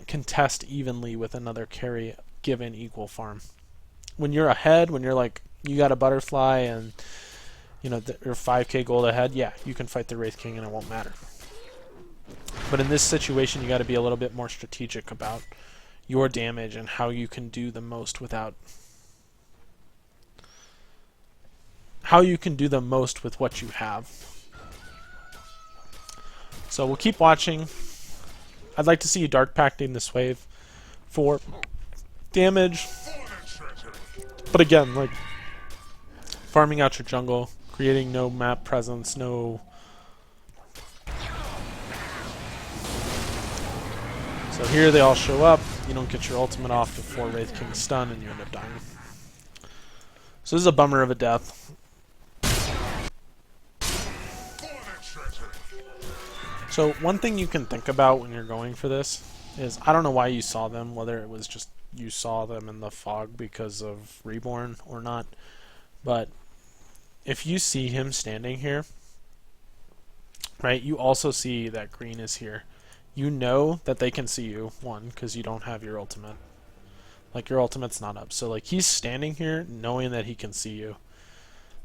contest evenly with another carry given equal farm. When you're ahead, when you're like, you got a butterfly and, you know, you're 5k gold ahead, yeah, you can fight the Wraith King and it won't matter. But in this situation, you got to be a little bit more strategic about your damage and how you can do the most without... how you can do the most with what you have. So we'll keep watching. I'd like to see you Dark Pacting this wave for damage. But again, like, farming out your jungle, creating no map presence, no... So here they all show up, you don't get your ultimate off before Wraith King stun, and you end up dying. So this is a bummer of a death. So one thing you can think about when you're going for this is, I don't know why you saw them, whether it was just you saw them in the fog because of Reborn or not, but if you see him standing here, right, you also see that green is here. You know that they can see you, one, because you don't have your ultimate. Like, your ultimate's not up. So, like, he's standing here knowing that he can see you.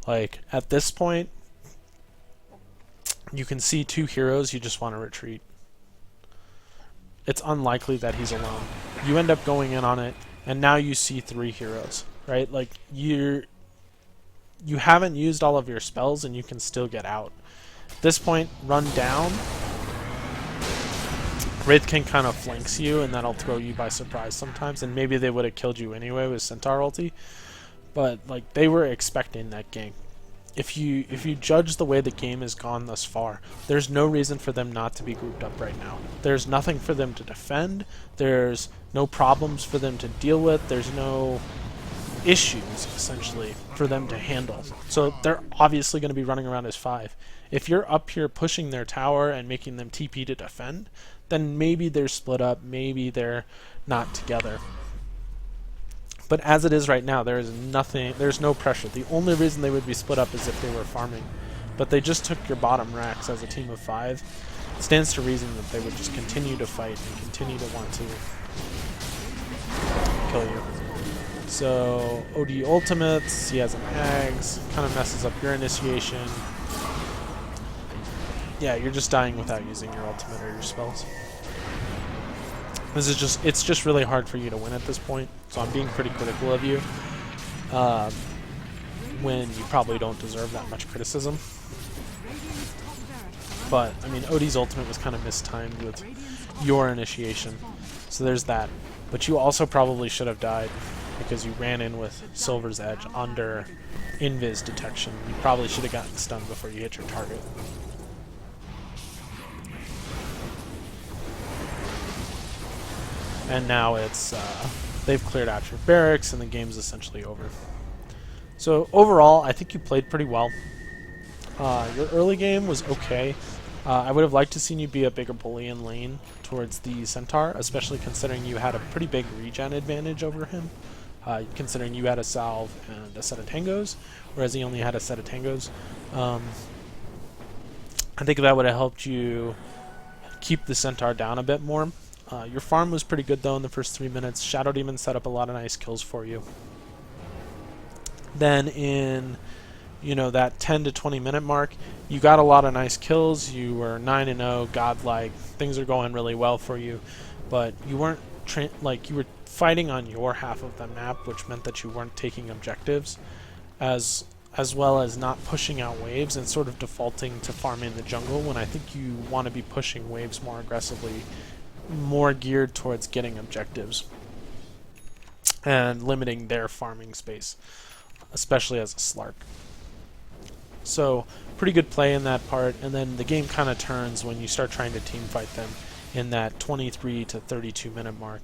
Like, at this point, you can see two heroes, you just want to retreat. It's unlikely that he's alone. You end up going in on it, and now you see three heroes, right? Like, you haven't used all of your spells, and you can still get out. At this point, run down. Wraith King kind of flanks you, and that'll throw you by surprise sometimes, and maybe they would have killed you anyway with Centaur ulti, but like, they were expecting that gank. If you judge the way the game has gone thus far, there's no reason for them not to be grouped up right now. There's nothing for them to defend, there's no problems for them to deal with, there's no issues, essentially, for them to handle. So they're obviously going to be running around as 5. If you're up here pushing their tower and making them TP to defend, then maybe they're split up, maybe they're not together. But as it is right now, there's no pressure. The only reason they would be split up is if they were farming. But they just took your bottom racks as a team of 5. It stands to reason that they would just continue to fight and continue to want to kill you. So, OD ultimates, he has an Ags, kind of messes up your initiation. Yeah, you're just dying without using your ultimate or your spells. it's just really hard for you to win at this point. So I'm being pretty critical of you uh, when you probably don't deserve that much criticism. But I mean, Odie's ultimate was kind of mistimed with your initiation, so there's that. But you also probably should have died because you ran in with Silver's Edge under invis detection. You probably should have gotten stunned before you hit your target. And now it's they've cleared out your barracks and the game's essentially over. So overall, I think you played pretty well. Your early game was okay. I would have liked to seen you be a bigger bully in lane towards the Centaur, especially considering you had a pretty big regen advantage over him. Considering you had a salve and a set of tangos, whereas he only had a set of tangos. I think that would have helped you keep the Centaur down a bit more. Your farm was pretty good though in the first 3 minutes. Shadow Demon set up a lot of nice kills for you. Then in that 10 to 20 minute mark, you got a lot of nice kills. You were 9-0, godlike. Things are going really well for you, but you weren't you were fighting on your half of the map, which meant that you weren't taking objectives, as well as not pushing out waves and sort of defaulting to farming the jungle when I think you want to be pushing waves more aggressively, more geared towards getting objectives and limiting their farming space, especially as a Slark. So pretty good play in that part, and then the game kind of turns when you start trying to team fight them in that 23 to 32 minute mark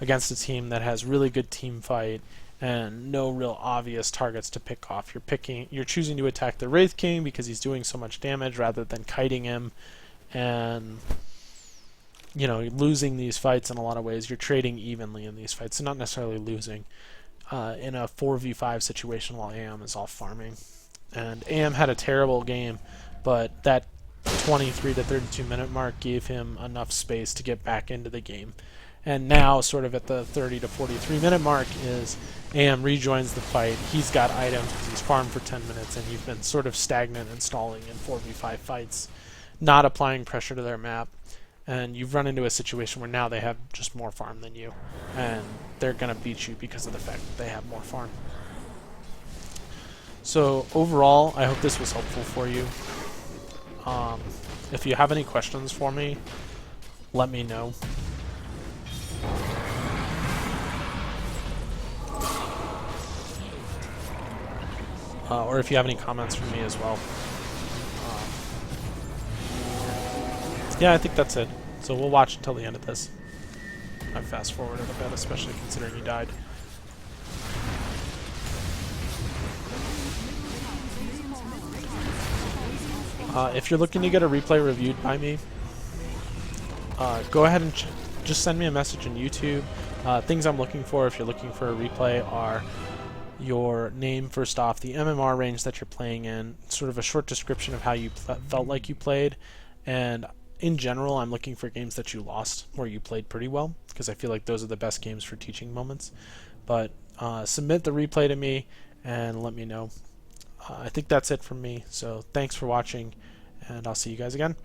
against a team that has really good team fight and no real obvious targets to pick off. You're choosing to attack the Wraith King because he's doing so much damage rather than kiting him, and losing these fights in a lot of ways. You're trading evenly in these fights, so not necessarily losing in a 4v5 situation while AM is all farming. And AM had a terrible game, but that 23 to 32 minute mark gave him enough space to get back into the game. And now, sort of at the 30 to 43 minute mark, is AM rejoins the fight. He's got items because he's farmed for 10 minutes, and you've been sort of stagnant and stalling in 4v5 fights, not applying pressure to their map. And you've run into a situation where now they have just more farm than you, and they're going to beat you because of the fact that they have more farm. So overall, I hope this was helpful for you. If you have any questions for me, let me know. Or if you have any comments for me as well. Yeah, I think that's it. So we'll watch until the end of this. I fast forwarded a bit, especially considering you died. If you're looking to get a replay reviewed by me, go ahead and just send me a message on YouTube. Things I'm looking for if you're looking for a replay are your name first off, the MMR range that you're playing in, sort of a short description of how you felt like you played, and in general I'm looking for games that you lost where you played pretty well, because I feel like those are the best games for teaching moments. But submit the replay to me and let me know. I think that's it from me, so thanks for watching, and I'll see you guys again.